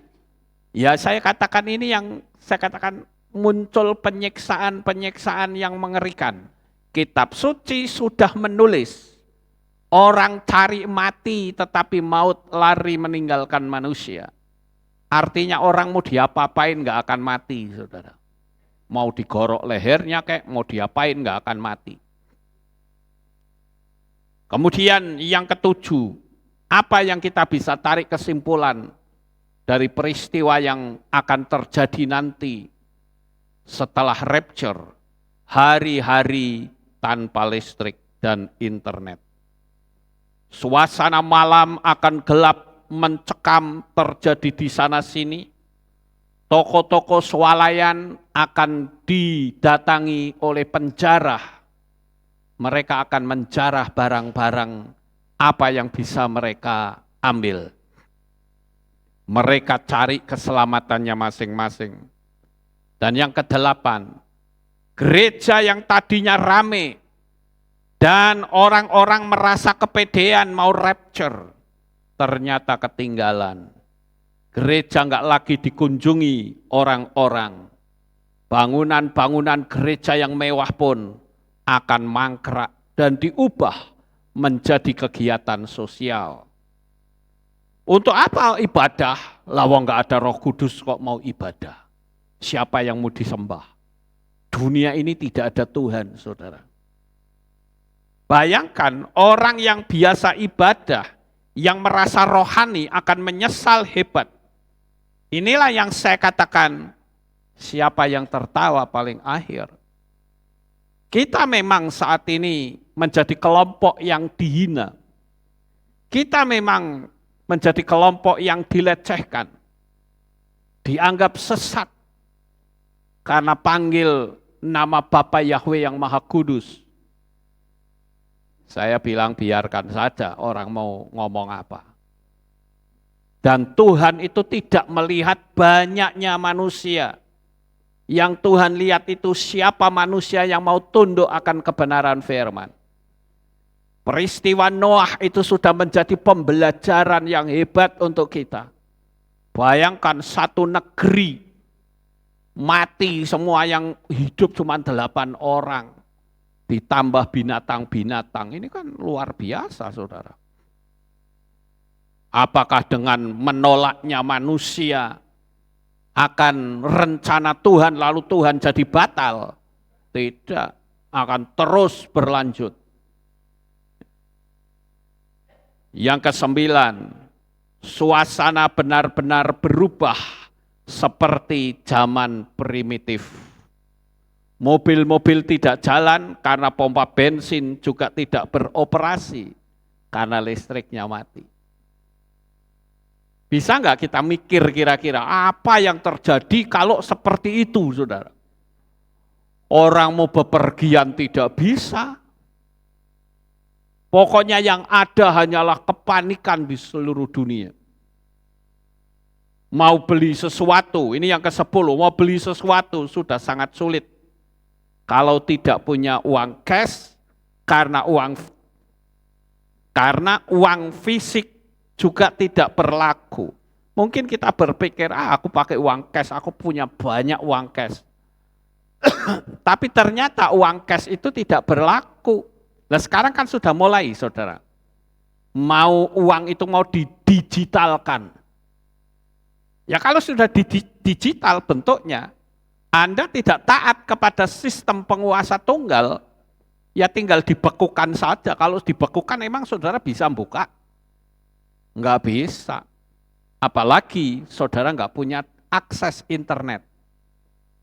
ya saya katakan ini yang saya katakan muncul penyiksaan-penyiksaan yang mengerikan. Kitab suci sudah menulis, orang cari mati tetapi maut lari meninggalkan manusia. Artinya orang mau diapa-apain nggak akan mati, saudara. Mau digorok lehernya kayak mau diapain nggak akan mati. Kemudian yang ketujuh, apa yang kita bisa tarik kesimpulan dari peristiwa yang akan terjadi nanti setelah rapture, hari-hari tanpa listrik dan internet. Suasana malam akan gelap mencekam terjadi di sana sini. Toko-toko swalayan akan didatangi oleh penjarah. Mereka akan menjarah barang-barang apa yang bisa mereka ambil. Mereka cari keselamatannya masing-masing. Dan yang kedelapan, gereja yang tadinya rame dan orang-orang merasa kepedean mau rapture, ternyata ketinggalan. Gereja enggak lagi dikunjungi orang-orang. Bangunan-bangunan gereja yang mewah pun akan mangkrak dan diubah menjadi kegiatan sosial. Untuk apa ibadah? Lawang enggak ada Roh Kudus kok mau ibadah. Siapa yang mau disembah? Dunia ini tidak ada Tuhan, saudara. Bayangkan orang yang biasa ibadah, yang merasa rohani akan menyesal hebat. Inilah yang saya katakan, siapa yang tertawa paling akhir. Kita memang saat ini menjadi kelompok yang dihina. Kita memang menjadi kelompok yang dilecehkan. Dianggap sesat. Karena panggil nama Bapa Yahweh yang Maha Kudus. Saya bilang biarkan saja orang mau ngomong apa. Dan Tuhan itu tidak melihat banyaknya manusia. Yang Tuhan lihat itu siapa manusia yang mau tunduk akan kebenaran firman. Peristiwa Noah itu sudah menjadi pembelajaran yang hebat untuk kita. Bayangkan satu negeri mati semua, yang hidup cuma 8 orang. Ditambah binatang-binatang, ini kan luar biasa saudara. Apakah dengan menolaknya manusia akan rencana Tuhan lalu Tuhan jadi batal? Tidak, akan terus berlanjut. Yang ke-9, suasana benar-benar berubah seperti zaman primitif. Mobil-mobil tidak jalan karena pompa bensin juga tidak beroperasi karena listriknya mati. Bisa nggak kita mikir kira-kira apa yang terjadi kalau seperti itu, saudara? Orang mau bepergian tidak bisa. Pokoknya yang ada hanyalah kepanikan di seluruh dunia. Mau beli sesuatu, ini yang ke-10, mau beli sesuatu sudah sangat sulit. Kalau tidak punya uang cash, karena uang fisik juga tidak berlaku. Mungkin kita berpikir, aku pakai uang cash, aku punya banyak uang cash. Tapi ternyata uang cash itu tidak berlaku. Nah sekarang kan sudah mulai, saudara. Mau uang itu mau didigitalkan. Ya kalau sudah digital bentuknya, Anda tidak taat kepada sistem penguasa tunggal, ya tinggal dibekukan saja. Kalau dibekukan emang saudara bisa buka? Enggak bisa. Apalagi saudara enggak punya akses internet.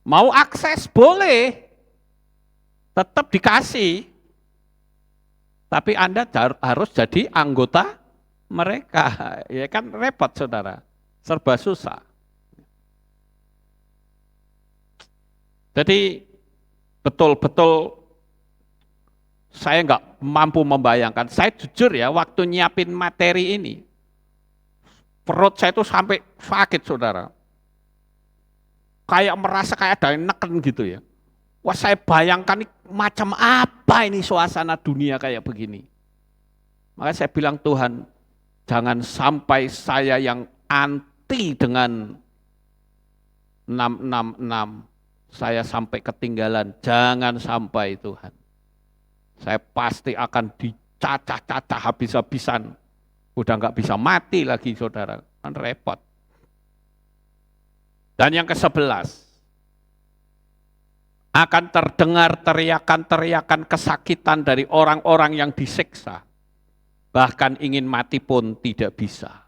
Mau akses boleh, tetap dikasih. Tapi Anda harus jadi anggota mereka. Ya kan repot saudara, serba susah. Jadi betul-betul saya nggak mampu membayangkan. Saya jujur ya, waktu nyiapin materi ini, perut saya itu sampai sakit saudara. Kayak merasa kayak ada yang neken gitu ya. Wah saya bayangkan ini, macam apa ini suasana dunia kayak begini. Makanya saya bilang Tuhan, jangan sampai saya yang anti dengan 666. Saya sampai ketinggalan, jangan sampai Tuhan. Saya pasti akan dicacah-cacah habis-habisan. Udah nggak bisa mati lagi saudara, kan repot. Dan yang ke-11, akan terdengar teriakan-teriakan kesakitan dari orang-orang yang disiksa. Bahkan ingin mati pun tidak bisa.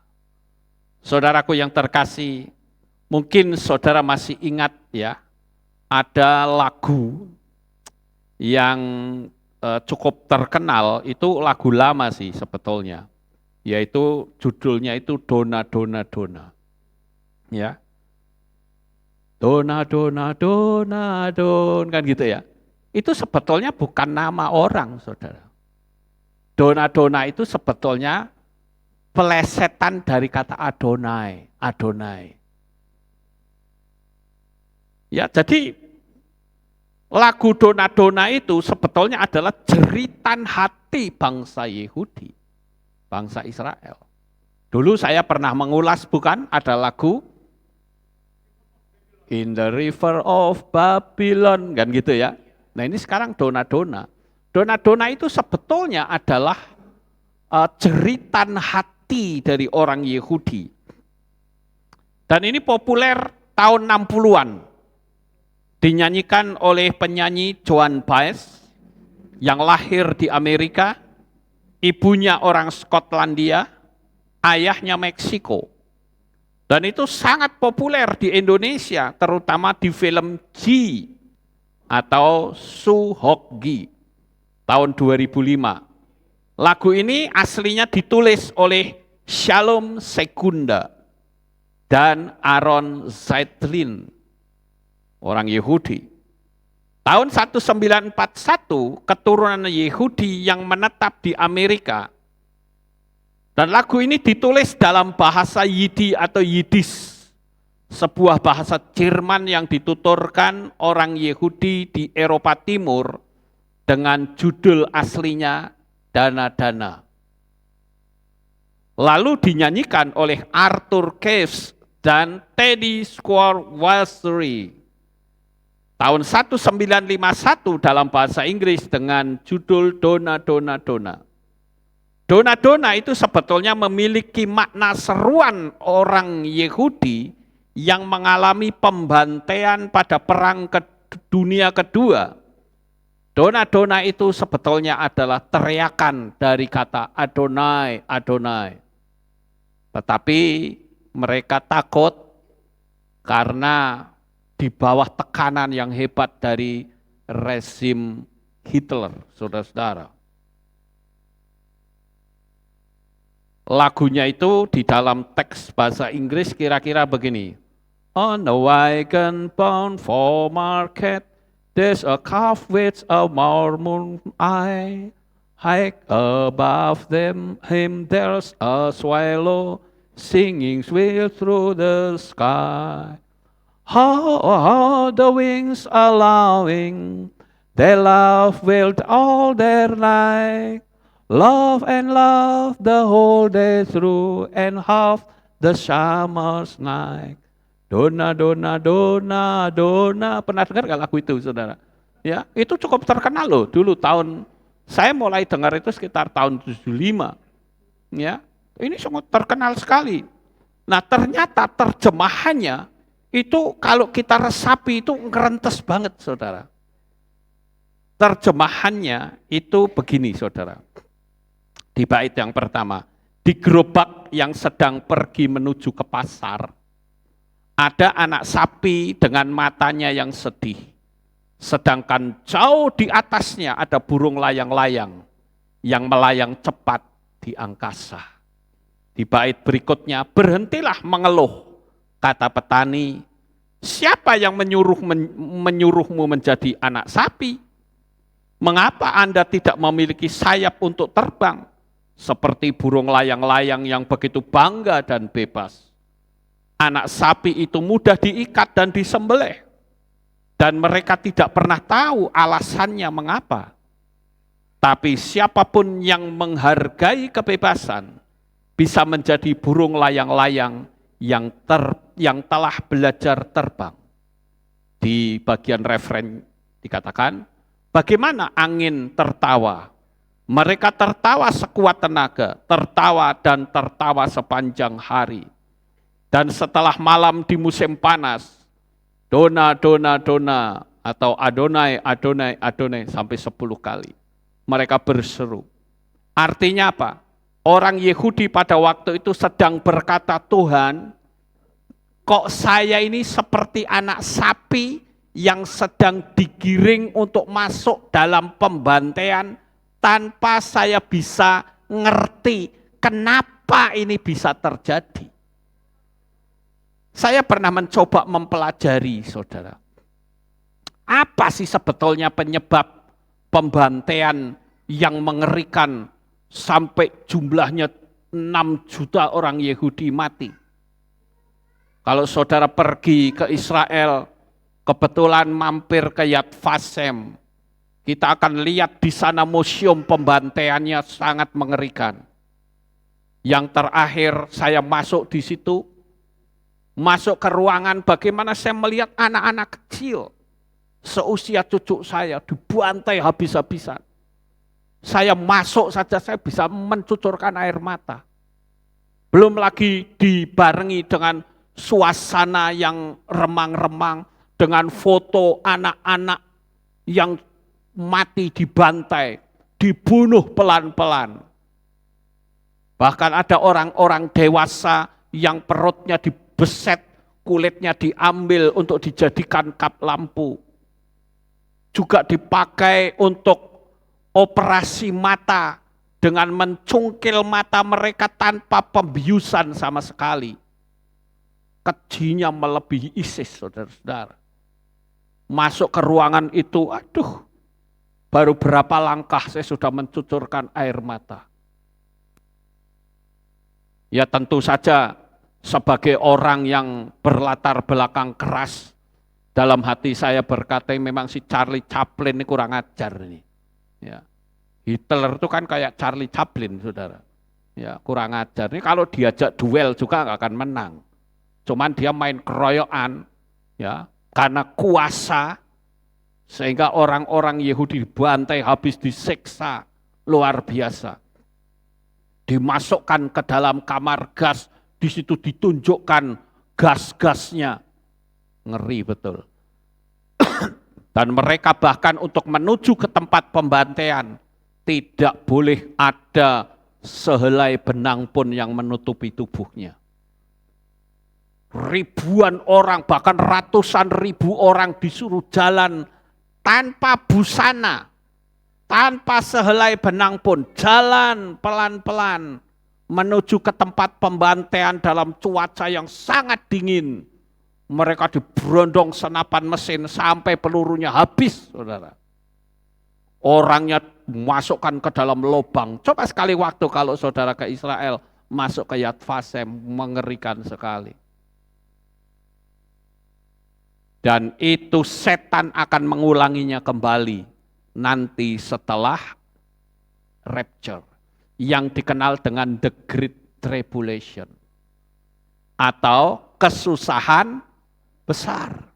Saudaraku yang terkasih, mungkin saudara masih ingat ya, ada lagu yang cukup terkenal, itu lagu lama sih sebetulnya, yaitu judulnya itu Dona Dona Dona, ya, Dona Dona Dona Don, kan gitu ya. Itu sebetulnya bukan nama orang, saudara. Dona Dona itu sebetulnya pelesetan dari kata Adonai, Adonai. Ya, jadi lagu Dona Dona itu sebetulnya adalah jeritan hati bangsa Yahudi, bangsa Israel. Dulu saya pernah mengulas, bukan, ada lagu In the River of Babylon, kan gitu ya. Nah ini sekarang Dona Dona. Dona Dona itu sebetulnya adalah jeritan hati dari orang Yahudi. Dan ini populer tahun 60-an. Dinyanyikan oleh penyanyi Joan Baez yang lahir di Amerika, ibunya orang Skotlandia, ayahnya Meksiko. Dan itu sangat populer di Indonesia, terutama di film G atau Suhokgi tahun 2005. Lagu ini aslinya ditulis oleh Shalom Segunda dan Aaron Zeitlin, orang Yahudi. Tahun 1941, keturunan Yahudi yang menetap di Amerika. Dan lagu ini ditulis dalam bahasa Yiddi atau Yiddish, sebuah bahasa Jerman yang dituturkan orang Yahudi di Eropa Timur dengan judul aslinya Dana-Dana. Lalu dinyanyikan oleh Arthur Caves dan Teddy Squire tahun 1951 dalam bahasa Inggris dengan judul Dona, Dona, Dona. Dona, Dona itu sebetulnya memiliki makna seruan orang Yahudi yang mengalami pembantaian pada perang dunia kedua. Dona, Dona itu sebetulnya adalah teriakan dari kata Adonai, Adonai. Tetapi mereka takut karena di bawah tekanan yang hebat dari rezim Hitler, saudara-saudara. Lagunya itu di dalam teks bahasa Inggris kira-kira begini. On the wagon bound for market, there's a calf with a marmot eye. High above him there's a swallow singing sweet through the sky. How the wings allowing, they love with all their night. Love and love the whole day through, and half the summer's night. Dona, dona, dona, dona. Pernah dengar gak lagu itu, saudara? Ya, itu cukup terkenal loh. Dulu saya mulai dengar itu sekitar tahun 75. Ya, ini sangat terkenal sekali. Nah, ternyata terjemahannya itu kalau kita resapi itu ngerentes banget, saudara. Terjemahannya itu begini, saudara. Di bait yang pertama, di gerobak yang sedang pergi menuju ke pasar, ada anak sapi dengan matanya yang sedih. Sedangkan jauh di atasnya ada burung layang-layang yang melayang cepat di angkasa. Di bait berikutnya, berhentilah mengeluh, kata petani, siapa yang menyuruhmu menjadi anak sapi? Mengapa Anda tidak memiliki sayap untuk terbang, seperti burung layang-layang yang begitu bangga dan bebas? Anak sapi itu mudah diikat dan disembelih, dan mereka tidak pernah tahu alasannya mengapa. Tapi siapapun yang menghargai kebebasan, bisa menjadi burung layang-layang yang telah belajar terbang. Di bagian referen dikatakan, bagaimana angin tertawa? Mereka tertawa sekuat tenaga, tertawa dan tertawa sepanjang hari. Dan setelah malam di musim panas, dona, dona, dona, atau Adonai, Adonai, Adonai, sampai 10 kali. Mereka berseru. Artinya apa? Orang Yahudi pada waktu itu sedang berkata, Tuhan, kok saya ini seperti anak sapi yang sedang digiring untuk masuk dalam pembantaian tanpa saya bisa ngerti kenapa ini bisa terjadi. Saya pernah mencoba mempelajari, saudara. Apa sih sebetulnya penyebab pembantaian yang mengerikan sampai jumlahnya 6 juta orang Yahudi mati? Kalau saudara pergi ke Israel, kebetulan mampir ke Yad Vashem, kita akan lihat di sana museum pembantaiannya sangat mengerikan. Yang terakhir saya masuk di situ, masuk ke ruangan, bagaimana saya melihat anak-anak kecil seusia cucu saya dibantai habis-habisan. Saya masuk saja saya bisa mencucurkan air mata. Belum lagi dibarengi dengan suasana yang remang-remang, dengan foto anak-anak yang mati dibantai, dibunuh pelan-pelan. Bahkan ada orang-orang dewasa yang perutnya dibeset, kulitnya diambil untuk dijadikan kap lampu. Juga dipakai untuk operasi mata dengan mencungkil mata mereka tanpa pembiusan sama sekali. Kejinya melebihi ISIS, saudara-saudara. masuk ke ruangan itu, aduh, baru berapa langkah saya sudah mencucurkan air mata. Ya tentu saja sebagai orang yang berlatar belakang keras, dalam hati saya berkata memang si Charlie Chaplin ini kurang ajar ini. Ya. Hitler itu kan kayak Charlie Chaplin, saudara. Ya, kurang ajar. Ini kalau diajak duel juga nggak akan menang. Cuman dia main keroyokan, ya, karena kuasa, sehingga orang-orang Yahudi dibantai habis, disiksa luar biasa. Dimasukkan ke dalam kamar gas, di situ ditunjukkan gas-gasnya. Ngeri betul. Dan mereka bahkan untuk menuju ke tempat pembantaian, tidak boleh ada sehelai benang pun yang menutupi tubuhnya. Ribuan orang, bahkan ratusan ribu orang disuruh jalan tanpa busana, tanpa sehelai benang pun, jalan pelan-pelan menuju ke tempat pembantaian dalam cuaca yang sangat dingin. Mereka diberondong senapan mesin sampai pelurunya habis, saudara. Orangnya masukkan ke dalam lubang. Coba sekali waktu kalau saudara ke Israel, masuk ke Yad Vashem, mengerikan sekali. Dan itu setan akan mengulanginya kembali nanti setelah rapture, yang dikenal dengan the Great Tribulation atau kesusahan besar.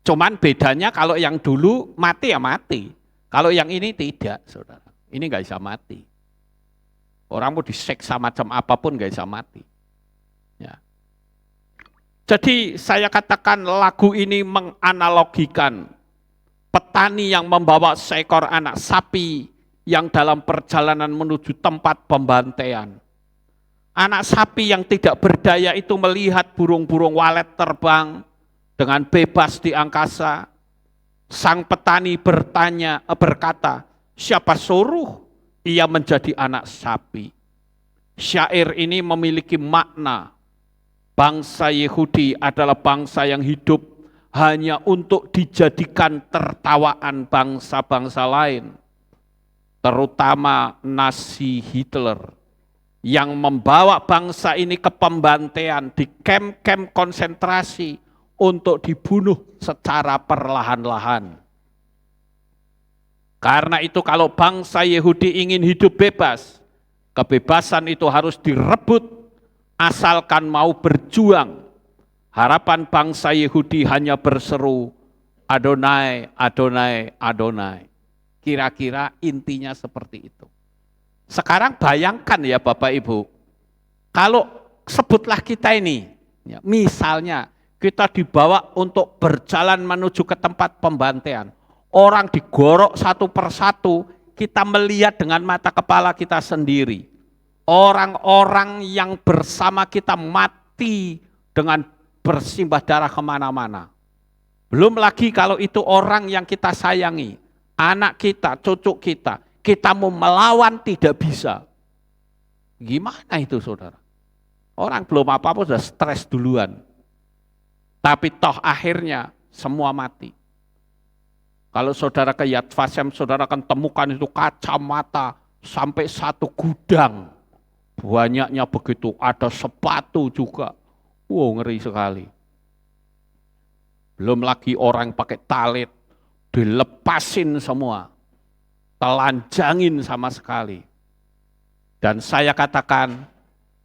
Cuman bedanya kalau yang dulu mati ya mati, kalau yang ini tidak, saudara. Ini nggak bisa mati. Orang mau diseksa macam apapun nggak bisa mati. Ya. Jadi saya katakan lagu ini menganalogikan petani yang membawa seekor anak sapi yang dalam perjalanan menuju tempat pembantaian. Anak sapi yang tidak berdaya itu melihat burung-burung walet terbang dengan bebas di angkasa. Sang petani berkata, siapa suruh ia menjadi anak sapi? Syair ini memiliki makna. Bangsa Yahudi adalah bangsa yang hidup hanya untuk dijadikan tertawaan bangsa-bangsa lain. Terutama Nazi Hitler yang membawa bangsa ini ke pembantaian di kamp-kamp konsentrasi untuk dibunuh secara perlahan-lahan. Karena itu kalau bangsa Yahudi ingin hidup bebas, kebebasan itu harus direbut asalkan mau berjuang. Harapan bangsa Yahudi hanya berseru, Adonai, Adonai, Adonai. Kira-kira intinya seperti itu. Sekarang bayangkan ya Bapak Ibu, kalau sebutlah kita ini, ya, misalnya kita dibawa untuk berjalan menuju ke tempat pembantaian. Orang digorok satu persatu, kita melihat dengan mata kepala kita sendiri. Orang-orang yang bersama kita mati dengan bersimbah darah kemana-mana. Belum lagi kalau itu orang yang kita sayangi, anak kita, cucu kita mau melawan tidak bisa. Gimana itu saudara? Orang belum apa-apa sudah stres duluan. Tapi toh akhirnya semua mati. Kalau saudara ke Yad Vashem, saudara akan temukan itu kacamata sampai satu gudang. Banyaknya begitu, ada sepatu juga. Wow, ngeri sekali. Belum lagi orang pakai talit, dilepasin semua. Telanjangin sama sekali. Dan saya katakan,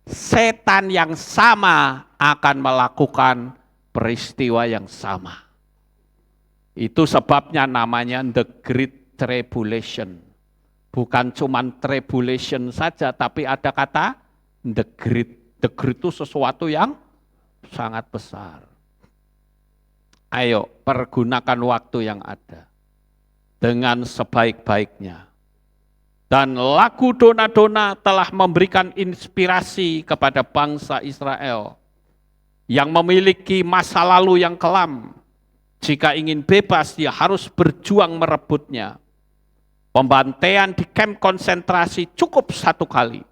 setan yang sama akan melakukan peristiwa yang sama. Itu sebabnya namanya the Great Tribulation. Bukan cuma tribulation saja, tapi ada kata the great. The great itu sesuatu yang sangat besar. Ayo, pergunakan waktu yang ada dengan sebaik-baiknya. Dan lagu dona-dona telah memberikan inspirasi kepada bangsa Israel yang memiliki masa lalu yang kelam. Jika ingin bebas, dia harus berjuang merebutnya. Pembantaian di kamp konsentrasi cukup satu kali.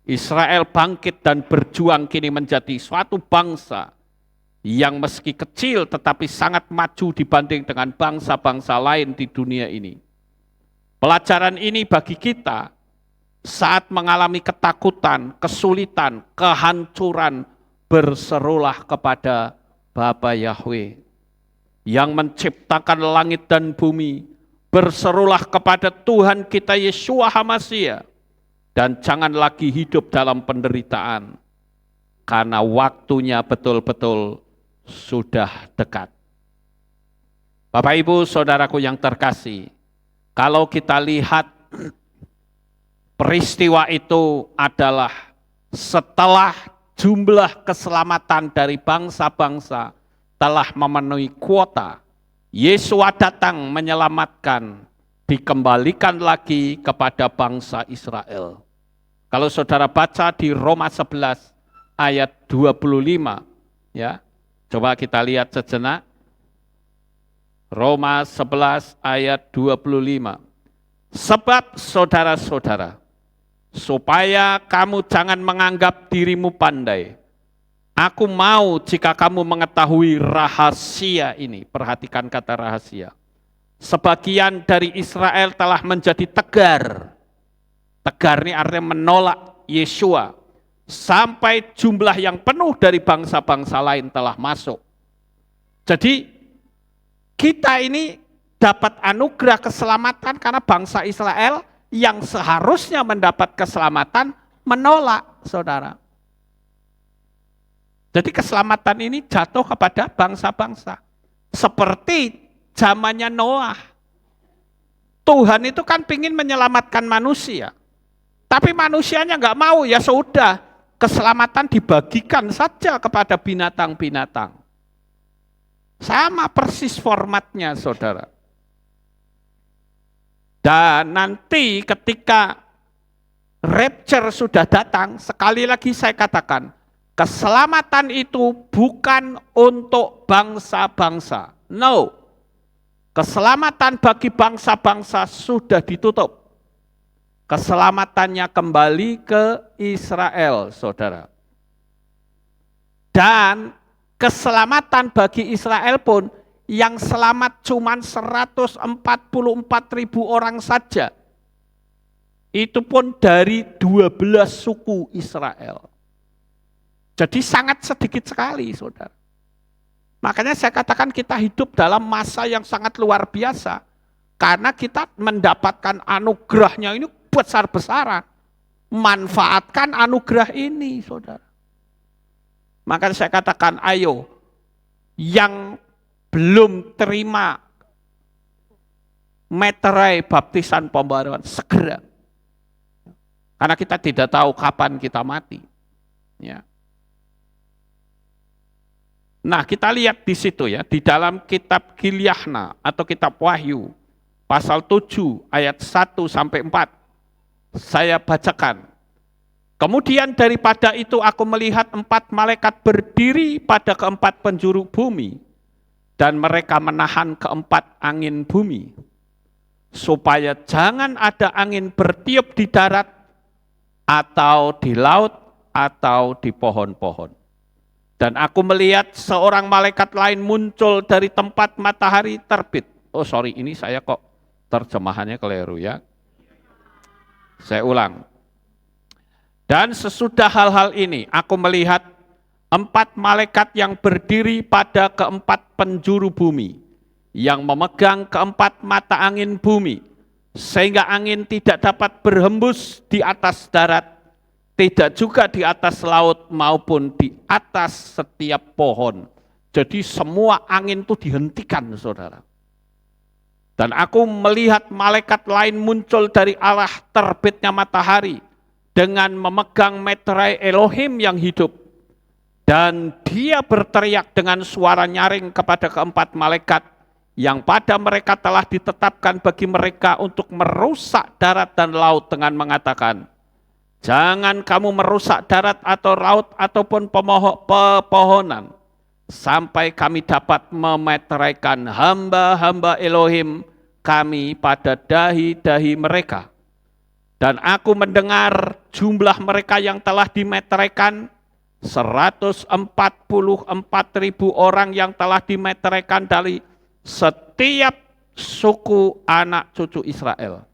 Israel bangkit dan berjuang kini menjadi suatu bangsa yang meski kecil tetapi sangat maju dibanding dengan bangsa-bangsa lain di dunia ini. Pelajaran ini bagi kita saat mengalami ketakutan, kesulitan, kehancuran, berserulah kepada Bapa Yahweh yang menciptakan langit dan bumi. Berserulah kepada Tuhan kita Yeshua HaMashiach dan jangan lagi hidup dalam penderitaan karena waktunya betul-betul sudah dekat. Bapak Ibu Saudaraku yang terkasih, kalau kita lihat peristiwa itu adalah setelah jumlah keselamatan dari bangsa-bangsa telah memenuhi kuota, Yesua datang menyelamatkan, dikembalikan lagi kepada bangsa Israel. Kalau saudara baca di Roma 11 ayat 25, ya, coba kita lihat sejenak. Roma 11 ayat 25. Sebab saudara-saudara, supaya kamu jangan menganggap dirimu pandai, aku mau jika kamu mengetahui rahasia ini. Perhatikan kata rahasia. Sebagian dari Israel telah menjadi tegar. Tegar ini artinya menolak Yeshua. Sampai jumlah yang penuh dari bangsa-bangsa lain telah masuk. Jadi kita ini dapat anugerah keselamatan karena bangsa Israel yang seharusnya mendapat keselamatan menolak, saudara. Jadi keselamatan ini jatuh kepada bangsa-bangsa. Seperti zamannya Noah. Tuhan itu kan ingin menyelamatkan manusia. Tapi manusianya nggak mau, ya sudah. Keselamatan dibagikan saja kepada binatang-binatang. Sama persis formatnya, saudara. Dan nanti ketika rapture sudah datang, sekali lagi saya katakan, keselamatan itu bukan untuk bangsa-bangsa. No. Keselamatan bagi bangsa-bangsa sudah ditutup. Keselamatannya kembali ke Israel, saudara. Dan keselamatan bagi Israel pun yang selamat cuma 144.000 orang saja. Itu pun dari 12 suku Israel. Jadi sangat sedikit sekali, saudara. Makanya saya katakan kita hidup dalam masa yang sangat luar biasa. Karena kita mendapatkan anugerahnya ini besar-besaran. Manfaatkan anugerah ini, saudara. Maka saya katakan, ayo, yang belum terima meterai baptisan pembaruan, segera. Karena kita tidak tahu kapan kita mati. Ya. Nah, kita lihat di situ ya, di dalam kitab Gilyahna atau kitab Wahyu, pasal 7 ayat 1 sampai 4. Saya bacakan. Kemudian daripada itu aku melihat 4 malaikat berdiri pada keempat penjuru bumi, dan mereka menahan keempat angin bumi, supaya jangan ada angin bertiup di darat, atau di laut, atau di pohon-pohon. Dan aku melihat seorang malaikat lain muncul dari tempat matahari terbit. Oh sorry, ini saya kok terjemahannya keliru ya. Saya ulang. Dan sesudah hal-hal ini, aku melihat 4 malaikat yang berdiri pada keempat penjuru bumi, yang memegang keempat mata angin bumi, sehingga angin tidak dapat berhembus di atas darat, tidak juga di atas laut maupun di atas setiap pohon. Jadi semua angin itu dihentikan, saudara. Dan aku melihat malaikat lain muncul dari arah terbitnya matahari, dengan memegang meterai Elohim yang hidup. Dan dia berteriak dengan suara nyaring kepada keempat malaikat, yang pada mereka telah ditetapkan bagi mereka untuk merusak darat dan laut, dengan mengatakan, jangan kamu merusak darat atau laut ataupun pepohonan, sampai kami dapat memeteraikan hamba-hamba Elohim kami pada dahi-dahi mereka. Dan aku mendengar jumlah mereka yang telah dimeteraikan 144.000 orang yang telah dimeteraikan dari setiap suku anak cucu Israel.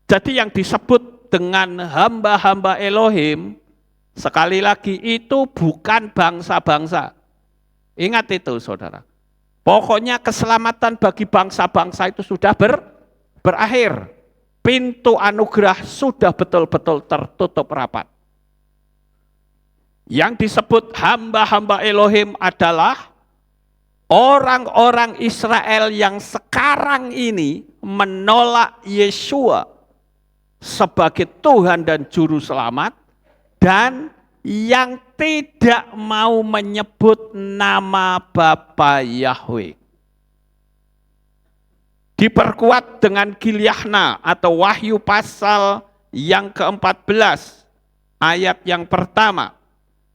Jadi yang disebut dengan hamba-hamba Elohim, sekali lagi itu bukan bangsa-bangsa. Ingat itu saudara. Pokoknya keselamatan bagi bangsa-bangsa itu sudah berakhir. Pintu anugerah sudah betul-betul tertutup rapat. Yang disebut hamba-hamba Elohim adalah orang-orang Israel yang sekarang ini menolak Yeshua sebagai Tuhan dan Juru Selamat, dan yang tidak mau menyebut nama Bapa Yahweh. Diperkuat dengan Gilyahna atau Wahyu pasal yang ke-14 ayat yang pertama.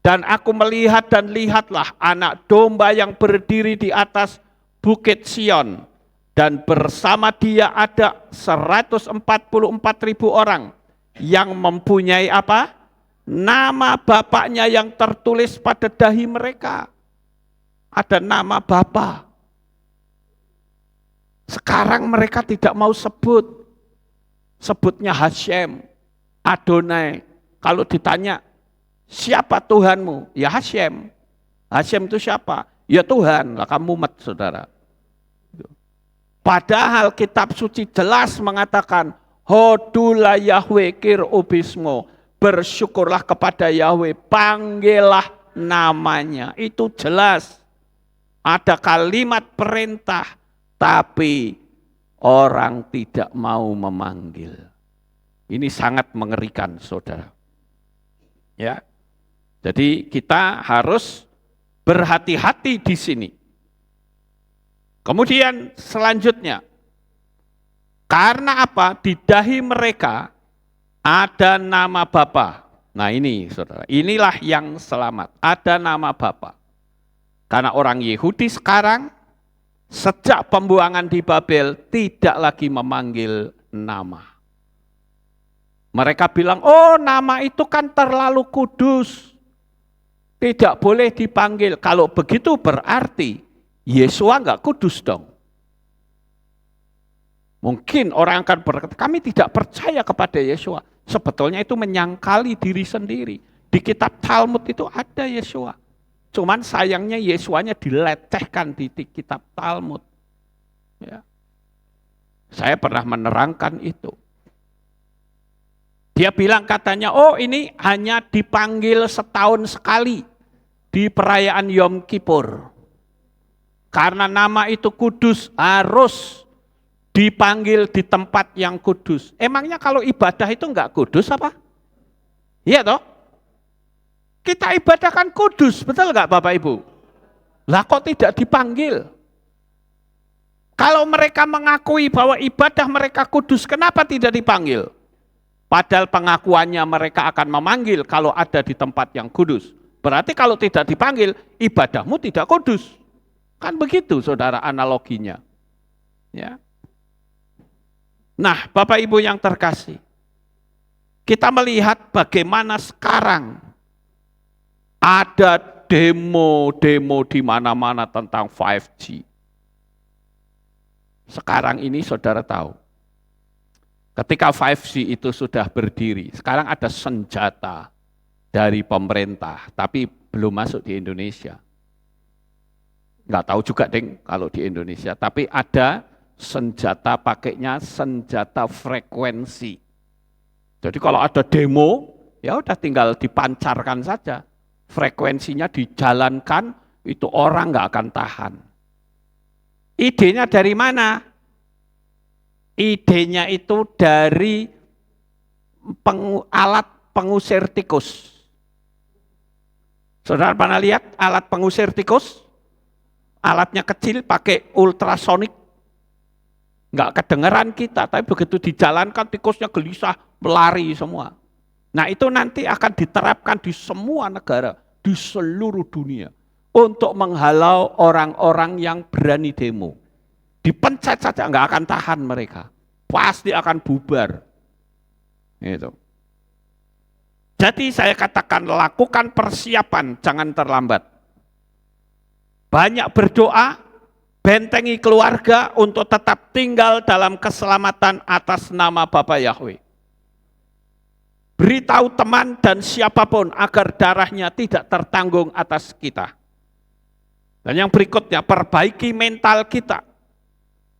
Dan aku melihat dan lihatlah anak domba yang berdiri di atas bukit Sion. Dan bersama dia ada 144.000 orang yang mempunyai apa? Nama bapaknya yang tertulis pada dahi mereka. Ada nama Bapa. Sekarang mereka tidak mau sebut. Sebutnya Hashem, Adonai. Kalau ditanya, siapa Tuhanmu? Ya Hashem. Hashem itu siapa? Ya Tuhan. Lah kamu mumet saudara. Padahal kitab suci jelas mengatakan, Hodula Yahweh kir ubismo. Bersyukurlah kepada Yahweh, panggillah namanya. Itu jelas. Ada kalimat perintah. Tapi orang tidak mau memanggil. Ini sangat mengerikan, saudara. Ya, jadi kita harus berhati-hati di sini. Kemudian selanjutnya, karena apa? Di dahi mereka ada nama Bapa. Nah ini, saudara, inilah yang selamat. Ada nama Bapa. Karena orang Yahudi sekarang sejak pembuangan di Babel tidak lagi memanggil nama. Mereka bilang, oh nama itu kan terlalu kudus. Tidak boleh dipanggil. Kalau begitu berarti Yesua enggak kudus dong. Mungkin orang akan berkata, kami tidak percaya kepada Yesua. Sebetulnya itu menyangkali diri sendiri. Di kitab Talmud itu ada Yesua. Cuman sayangnya Yesuanya dilecehkan di kitab Talmud. Ya. Saya pernah menerangkan itu. Dia bilang katanya, oh ini hanya dipanggil setahun sekali di perayaan Yom Kippur. Karena nama itu kudus harus dipanggil di tempat yang kudus. Emangnya kalau ibadah itu enggak kudus apa? Iya toh? Kita ibadah kan kudus, betul nggak Bapak Ibu? Lah kok tidak dipanggil? Kalau mereka mengakui bahwa ibadah mereka kudus, kenapa tidak dipanggil? Padahal pengakuannya mereka akan memanggil kalau ada di tempat yang kudus. Berarti kalau tidak dipanggil, ibadahmu tidak kudus. Kan begitu saudara analoginya. Ya. Nah Bapak Ibu yang terkasih, kita melihat bagaimana sekarang ada demo-demo di mana-mana tentang 5G. Sekarang ini saudara tahu, ketika 5G itu sudah berdiri, sekarang ada senjata dari pemerintah, tapi belum masuk di Indonesia. Nggak tahu juga deng kalau di Indonesia, tapi ada senjata pakainya senjata frekuensi. Jadi kalau ada demo, ya udah tinggal dipancarkan saja. Frekuensinya dijalankan, itu orang nggak akan tahan. Idenya dari mana? Idenya itu dari alat pengusir tikus. Saudara pernah lihat alat pengusir tikus? Alatnya kecil, pakai ultrasonik. Nggak kedengeran kita, tapi begitu dijalankan tikusnya gelisah, melari semua. Nah itu nanti akan diterapkan di semua negara, di seluruh dunia. Untuk menghalau orang-orang yang berani demo. Dipencet saja, nggak akan tahan mereka. Pasti akan bubar. Itu. Jadi saya katakan lakukan persiapan, jangan terlambat. Banyak berdoa, bentengi keluarga untuk tetap tinggal dalam keselamatan atas nama Bapa Yahweh. Beritahu teman dan siapapun agar darahnya tidak tertanggung atas kita. Dan yang berikutnya, perbaiki mental kita.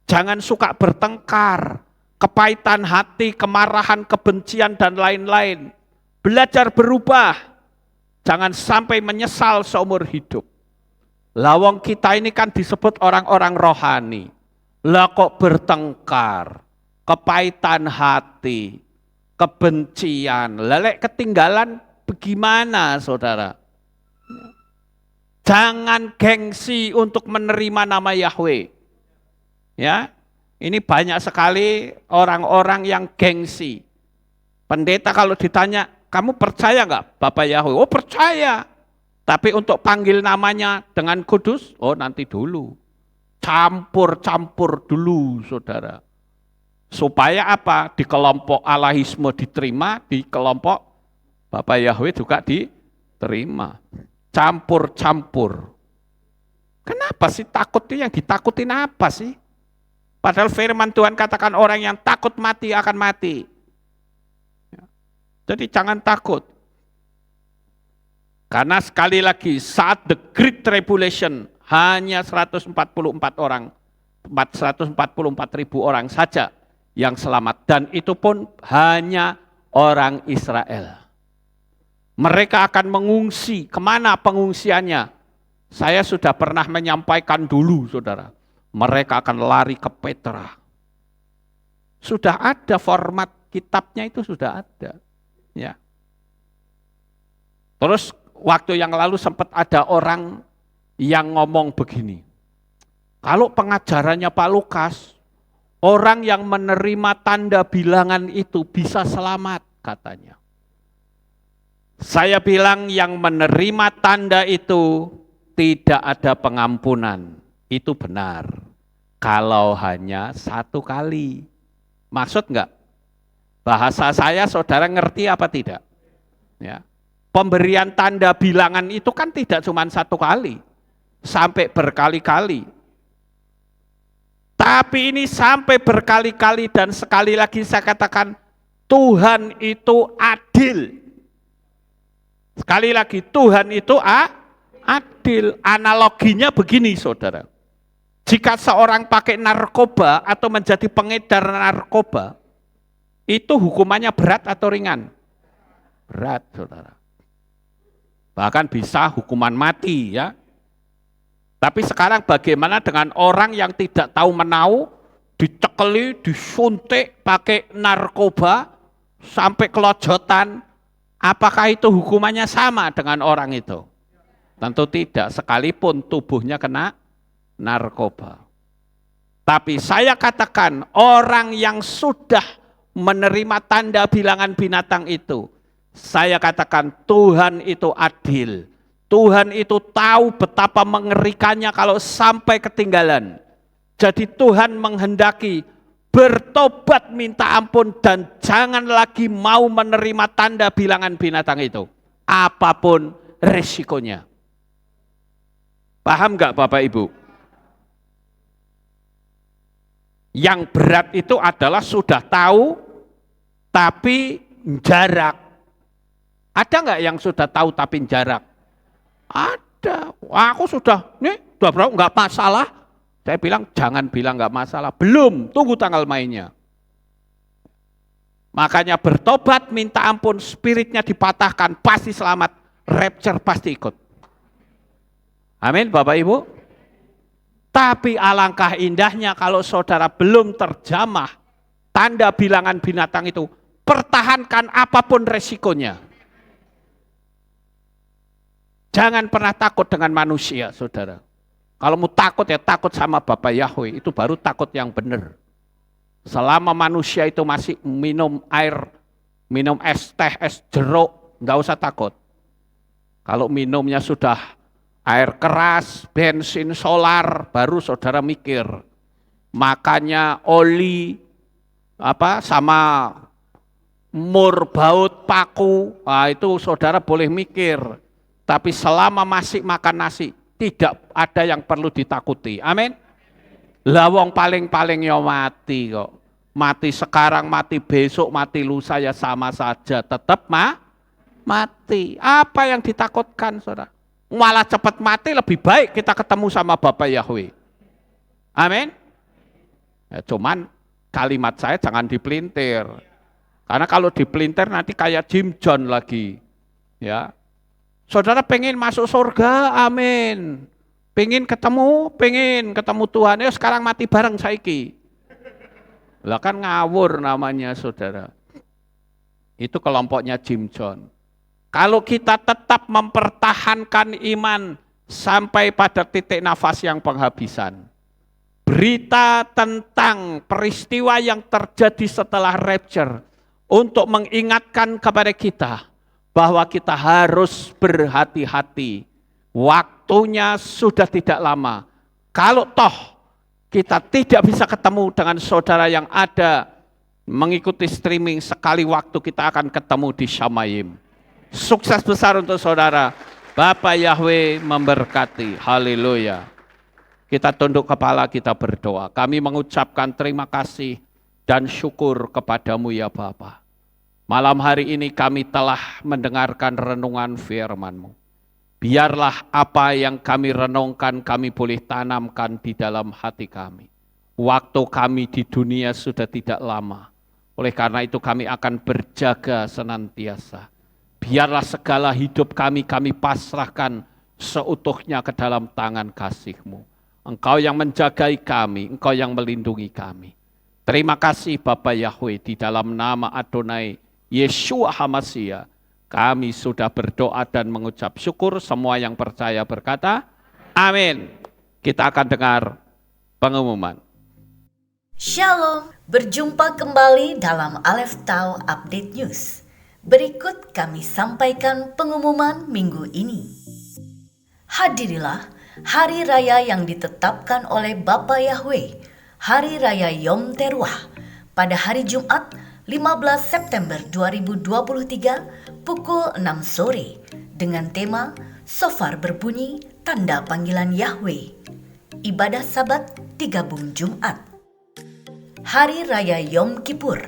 Jangan suka bertengkar, kepahitan hati, kemarahan, kebencian, dan lain-lain. Belajar berubah, jangan sampai menyesal seumur hidup. Lawang kita ini kan disebut orang-orang rohani. Lah kok bertengkar, kepahitan hati, kebencian, lelek ketinggalan bagaimana saudara? Jangan gengsi untuk menerima nama Yahweh. Ya, ini banyak sekali orang-orang yang gengsi. Pendeta kalau ditanya, kamu percaya nggak Bapak Yahweh? Oh percaya. Tapi untuk panggil namanya dengan kudus, oh nanti dulu. Campur-campur dulu saudara. Supaya apa? Di kelompok Allahisme diterima, di kelompok Bapak Yahweh juga diterima. Campur-campur. Kenapa sih takut itu yang ditakutin apa sih? Padahal firman Tuhan katakan orang yang takut mati akan mati. Jadi jangan takut. Karena sekali lagi saat the Great Tribulation hanya 144 ribu orang saja yang selamat. Dan itu pun hanya orang Israel. Mereka akan mengungsi. Kemana pengungsiannya? Saya sudah pernah menyampaikan dulu saudara. Mereka akan lari ke Petra. Sudah ada format kitabnya itu sudah ada. Ya. Terus waktu yang lalu sempat ada orang yang ngomong begini. Kalau pengajarannya Pak Lukas, orang yang menerima tanda bilangan itu bisa selamat katanya. Saya bilang yang menerima tanda itu tidak ada pengampunan. Itu benar. Kalau hanya satu kali. Maksud enggak? Bahasa saya saudara ngerti apa tidak? Ya. Pemberian tanda bilangan itu kan tidak cuma satu kali. Sampai berkali-kali. Tapi ini sampai berkali-kali dan sekali lagi saya katakan Tuhan itu adil. Sekali lagi Tuhan itu adil. Analoginya begini saudara. Jika seorang pakai narkoba atau menjadi pengedar narkoba, itu hukumannya berat atau ringan? Berat saudara. Bahkan bisa hukuman mati ya. Tapi sekarang bagaimana dengan orang yang tidak tahu menau, dicekeli, disuntik pakai narkoba, sampai kelojotan, apakah itu hukumannya sama dengan orang itu? Tentu tidak, sekalipun tubuhnya kena narkoba. Tapi saya katakan orang yang sudah menerima tanda bilangan binatang itu, saya katakan Tuhan itu adil. Tuhan itu tahu betapa mengerikannya kalau sampai ketinggalan. Jadi Tuhan menghendaki bertobat minta ampun dan jangan lagi mau menerima tanda bilangan binatang itu. Apapun resikonya. Paham nggak Bapak Ibu? Yang berat itu adalah sudah tahu tapi jarak. Ada nggak yang sudah tahu tapi jarak? Ada. Wah, aku sudah, udah berapa, nggak masalah. Saya bilang jangan bilang nggak masalah. Belum, tunggu tanggal mainnya. Makanya bertobat, minta ampun, spiritnya dipatahkan, pasti selamat. Rapture pasti ikut. Amin Bapak Ibu. Tapi alangkah indahnya kalau saudara belum terjamah tanda bilangan binatang itu, pertahankan apapun resikonya. Jangan pernah takut dengan manusia, saudara. Kalau mau takut ya takut sama Bapak Yahweh, itu baru takut yang benar. Selama manusia itu masih minum air, minum es teh, es jeruk, nggak usah takut. Kalau minumnya sudah air keras, bensin, solar, baru saudara mikir. Makannya oli, sama mur, baut, paku, itu saudara boleh mikir. Tapi selama masih makan nasi, tidak ada yang perlu ditakuti. Amin. Lah wong paling-paling ya mati kok. Mati sekarang, mati besok, mati lusa ya sama saja. Tetap mati. Apa yang ditakutkan, saudara? Malah cepat mati lebih baik kita ketemu sama Bapak Yahweh. Amin. Ya, cuman kalimat saya jangan dipelintir. Karena kalau dipelintir nanti kayak Jim John lagi. Ya. Saudara pengen masuk surga, amin. Pengen ketemu Tuhan. Ya sekarang mati bareng saiki. Lah kan ngawur namanya saudara. Itu kelompoknya Jim John. Kalau kita tetap mempertahankan iman sampai pada titik nafas yang penghabisan. Berita tentang peristiwa yang terjadi setelah rapture untuk mengingatkan kepada kita bahwa kita harus berhati-hati. Waktunya sudah tidak lama. Kalau toh kita tidak bisa ketemu dengan saudara yang ada mengikuti streaming, sekali waktu kita akan ketemu di Shamayim. Sukses besar untuk saudara. Bapak Yahweh memberkati. Haleluya. Kita tunduk kepala, kita berdoa. Kami mengucapkan terima kasih dan syukur kepadamu ya Bapa. Malam hari ini kami telah mendengarkan renungan firman-Mu. Biarlah apa yang kami renungkan kami boleh tanamkan di dalam hati kami. Waktu kami di dunia sudah tidak lama. Oleh karena itu kami akan berjaga senantiasa. Biarlah segala hidup kami pasrahkan seutuhnya ke dalam tangan kasih-Mu. Engkau yang menjagai kami, Engkau yang melindungi kami. Terima kasih Bapak Yahweh, di dalam nama Adonai Yeshua HaMashiach, kami sudah berdoa dan mengucap syukur. Semua yang percaya berkata, amin. Kita akan dengar pengumuman. Shalom, berjumpa kembali dalam Aleph Tau Update News. Berikut kami sampaikan pengumuman minggu ini. Hadirilah hari raya yang ditetapkan oleh Bapa Yahweh, Hari Raya Yom Teruah, pada hari Jumat 15 September 2023 pukul 6 sore dengan tema Shofar berbunyi tanda panggilan Yahweh. Ibadah Sabat digabung Jumat. Hari Raya Yom Kippur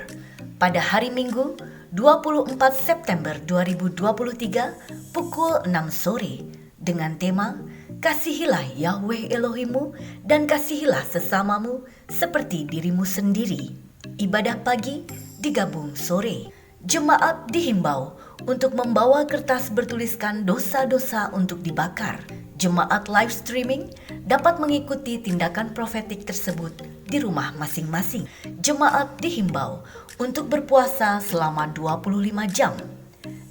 pada hari Minggu 24 September 2023 pukul 6 sore dengan tema Kasihilah Yahweh Elohimmu dan kasihilah sesamamu seperti dirimu sendiri. Ibadah pagi digabung sore. Jemaat dihimbau untuk membawa kertas bertuliskan dosa-dosa untuk dibakar. Jemaat live streaming dapat mengikuti tindakan profetik tersebut di rumah masing-masing. Jemaat dihimbau untuk berpuasa selama 25 jam.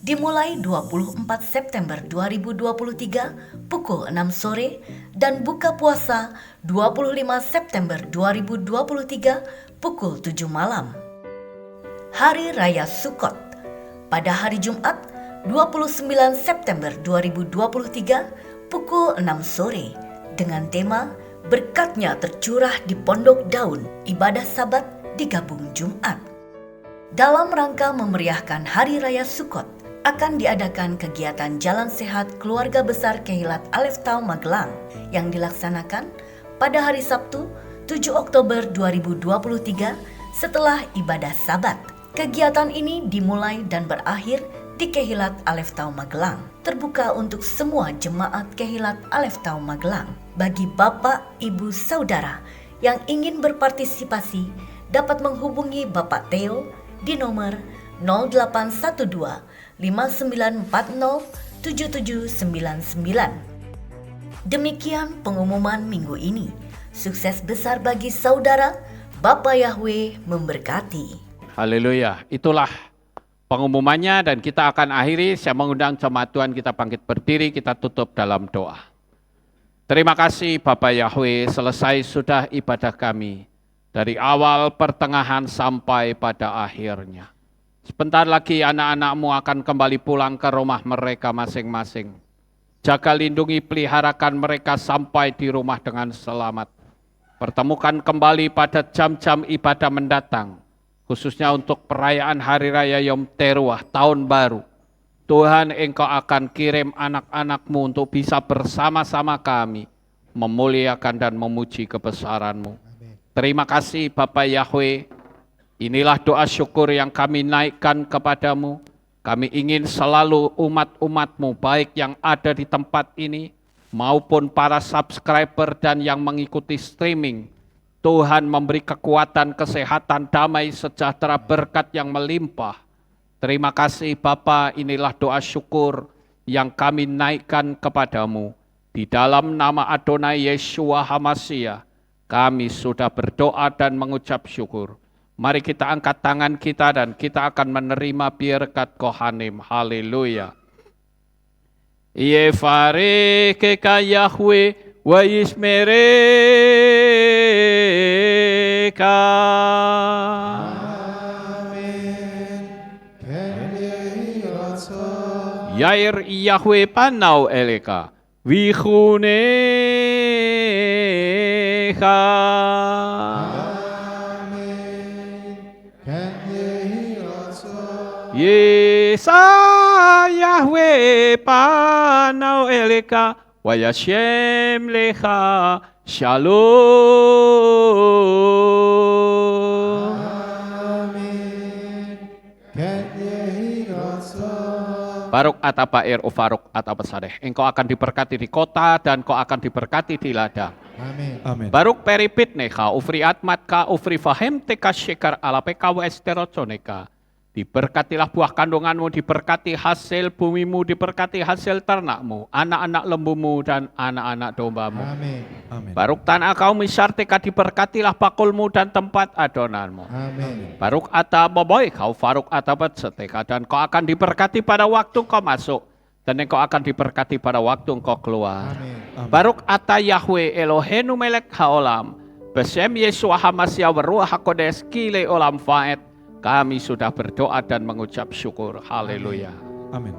Dimulai 24 September 2023 pukul 6 sore dan buka puasa 25 September 2023 pukul 7 malam. Hari Raya Sukkot pada hari Jumat 29 September 2023 pukul 6 sore dengan tema Berkatnya tercurah di Pondok Daun. Ibadah Sabat digabung Jumat. Dalam rangka memeriahkan Hari Raya Sukkot, akan diadakan kegiatan Jalan Sehat Keluarga Besar Kehilat Aleph Tau Magelang yang dilaksanakan pada hari Sabtu 7 Oktober 2023 setelah ibadah Sabat. Kegiatan ini dimulai dan berakhir di Kehilat Aleph Tau Magelang, terbuka untuk semua jemaat Kehilat Aleph Tau Magelang. Bagi Bapak, Ibu, Saudara yang ingin berpartisipasi dapat menghubungi Bapak Theo di nomor 0812 5940 7799. Demikian pengumuman minggu ini. Sukses besar bagi saudara. Bapa Yahweh memberkati. Haleluya. Itulah pengumumannya dan kita akan akhiri. Saya mengundang jemaat Tuhan kita bangkit berdiri, kita tutup dalam doa. Terima kasih Bapak Yahweh, selesai sudah ibadah kami. Dari awal, pertengahan, sampai pada akhirnya. Sebentar lagi anak-anak-Mu akan kembali pulang ke rumah mereka masing-masing. Jaga, lindungi, peliharakan mereka sampai di rumah dengan selamat. Pertemukan kembali pada jam-jam ibadah mendatang. khususnya untuk perayaan Hari Raya Yom Teruah, Tahun Baru. Tuhan, Engkau akan kirim anak-anak-Mu untuk bisa bersama-sama kami memuliakan dan memuji kebesaran-Mu. Terima kasih Bapa Yahweh, inilah doa syukur yang kami naikkan kepadamu. Kami ingin selalu umat-umat-Mu, baik yang ada di tempat ini, maupun para subscriber dan yang mengikuti streaming, Tuhan memberi kekuatan, kesehatan, damai, sejahtera, berkat yang melimpah. Terima kasih Bapa, inilah doa syukur yang kami naikkan kepadamu. Di dalam nama Adonai Yeshua HaMashiach, kami sudah berdoa dan mengucap syukur. Mari kita angkat tangan kita dan kita akan menerima berkat Kohanim. Haleluya. Yefareke Yahweh wa yismereka. Yair Yahweh panau eleka vichunecha. Yesa Yahweh panau eleka wa yashem lecha shalom. Baruk atapair ufaruk atapasadeh. Engkau akan diberkati di kota dan kau akan diberkati di ladang. Amin. Baruk peripit neka ufri atmatka ufri fahem teka syekar alapeka wa esterotoneka. Diberkatilah buah kandunganmu, diberkati hasil bumimu, diberkati hasil ternakmu, anak-anak lembumu dan anak-anak dombamu. Amin. Baruk tanah kau misarteka, diberkatilah pakulmu dan tempat adonanmu. Amin. Baruk ata boboy kau faruk ata seteka, dan kau akan diberkati pada waktu kau masuk, dan engkau akan diberkati pada waktu engkau keluar. Amin. Baruk ata Yahweh Elohenu melek haolam, besem Yeshua HaMashiach beruah hakodes kile olam faet. Kami sudah berdoa dan mengucap syukur. Haleluya. Amin.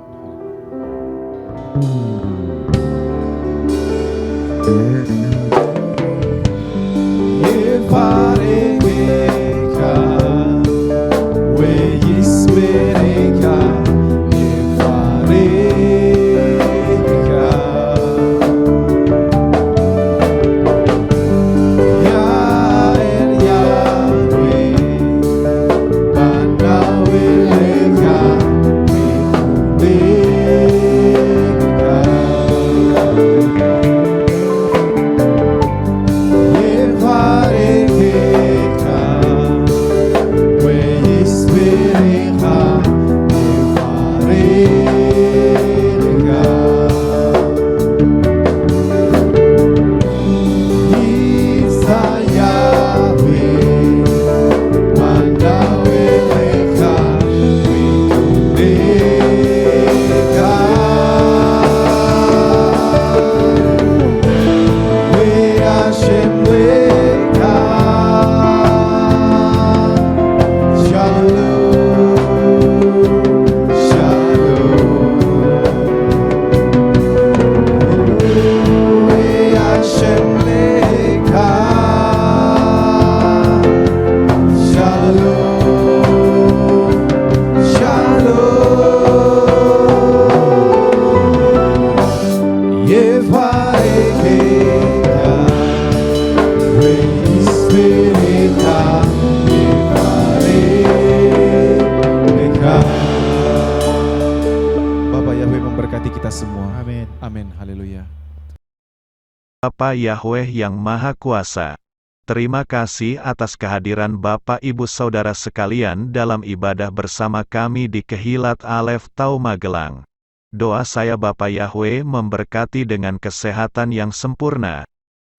Bapa Yahweh yang Maha Kuasa, terima kasih atas kehadiran Bapak Ibu Saudara sekalian dalam ibadah bersama kami di Kehilat Alef Tau Magelang. Doa saya Bapa Yahweh memberkati dengan kesehatan yang sempurna,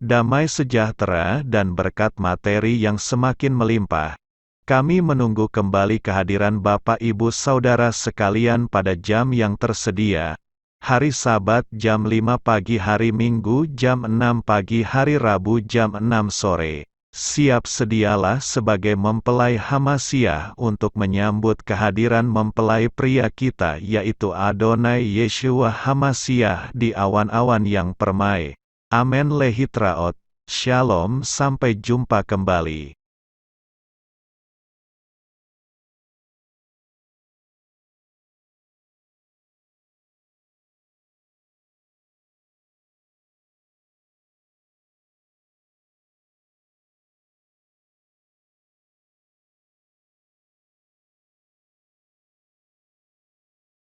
damai sejahtera dan berkat materi yang semakin melimpah. Kami menunggu kembali kehadiran Bapak Ibu Saudara sekalian pada jam yang tersedia. Hari Sabat jam 5 pagi, hari Minggu jam 6 pagi, hari Rabu jam 6 sore. Siap sedialah sebagai mempelai Hamashiach untuk menyambut kehadiran mempelai pria kita yaitu Adonai Yeshua HaMashiach di awan-awan yang permai. Amen lehitraot. Shalom, sampai jumpa kembali.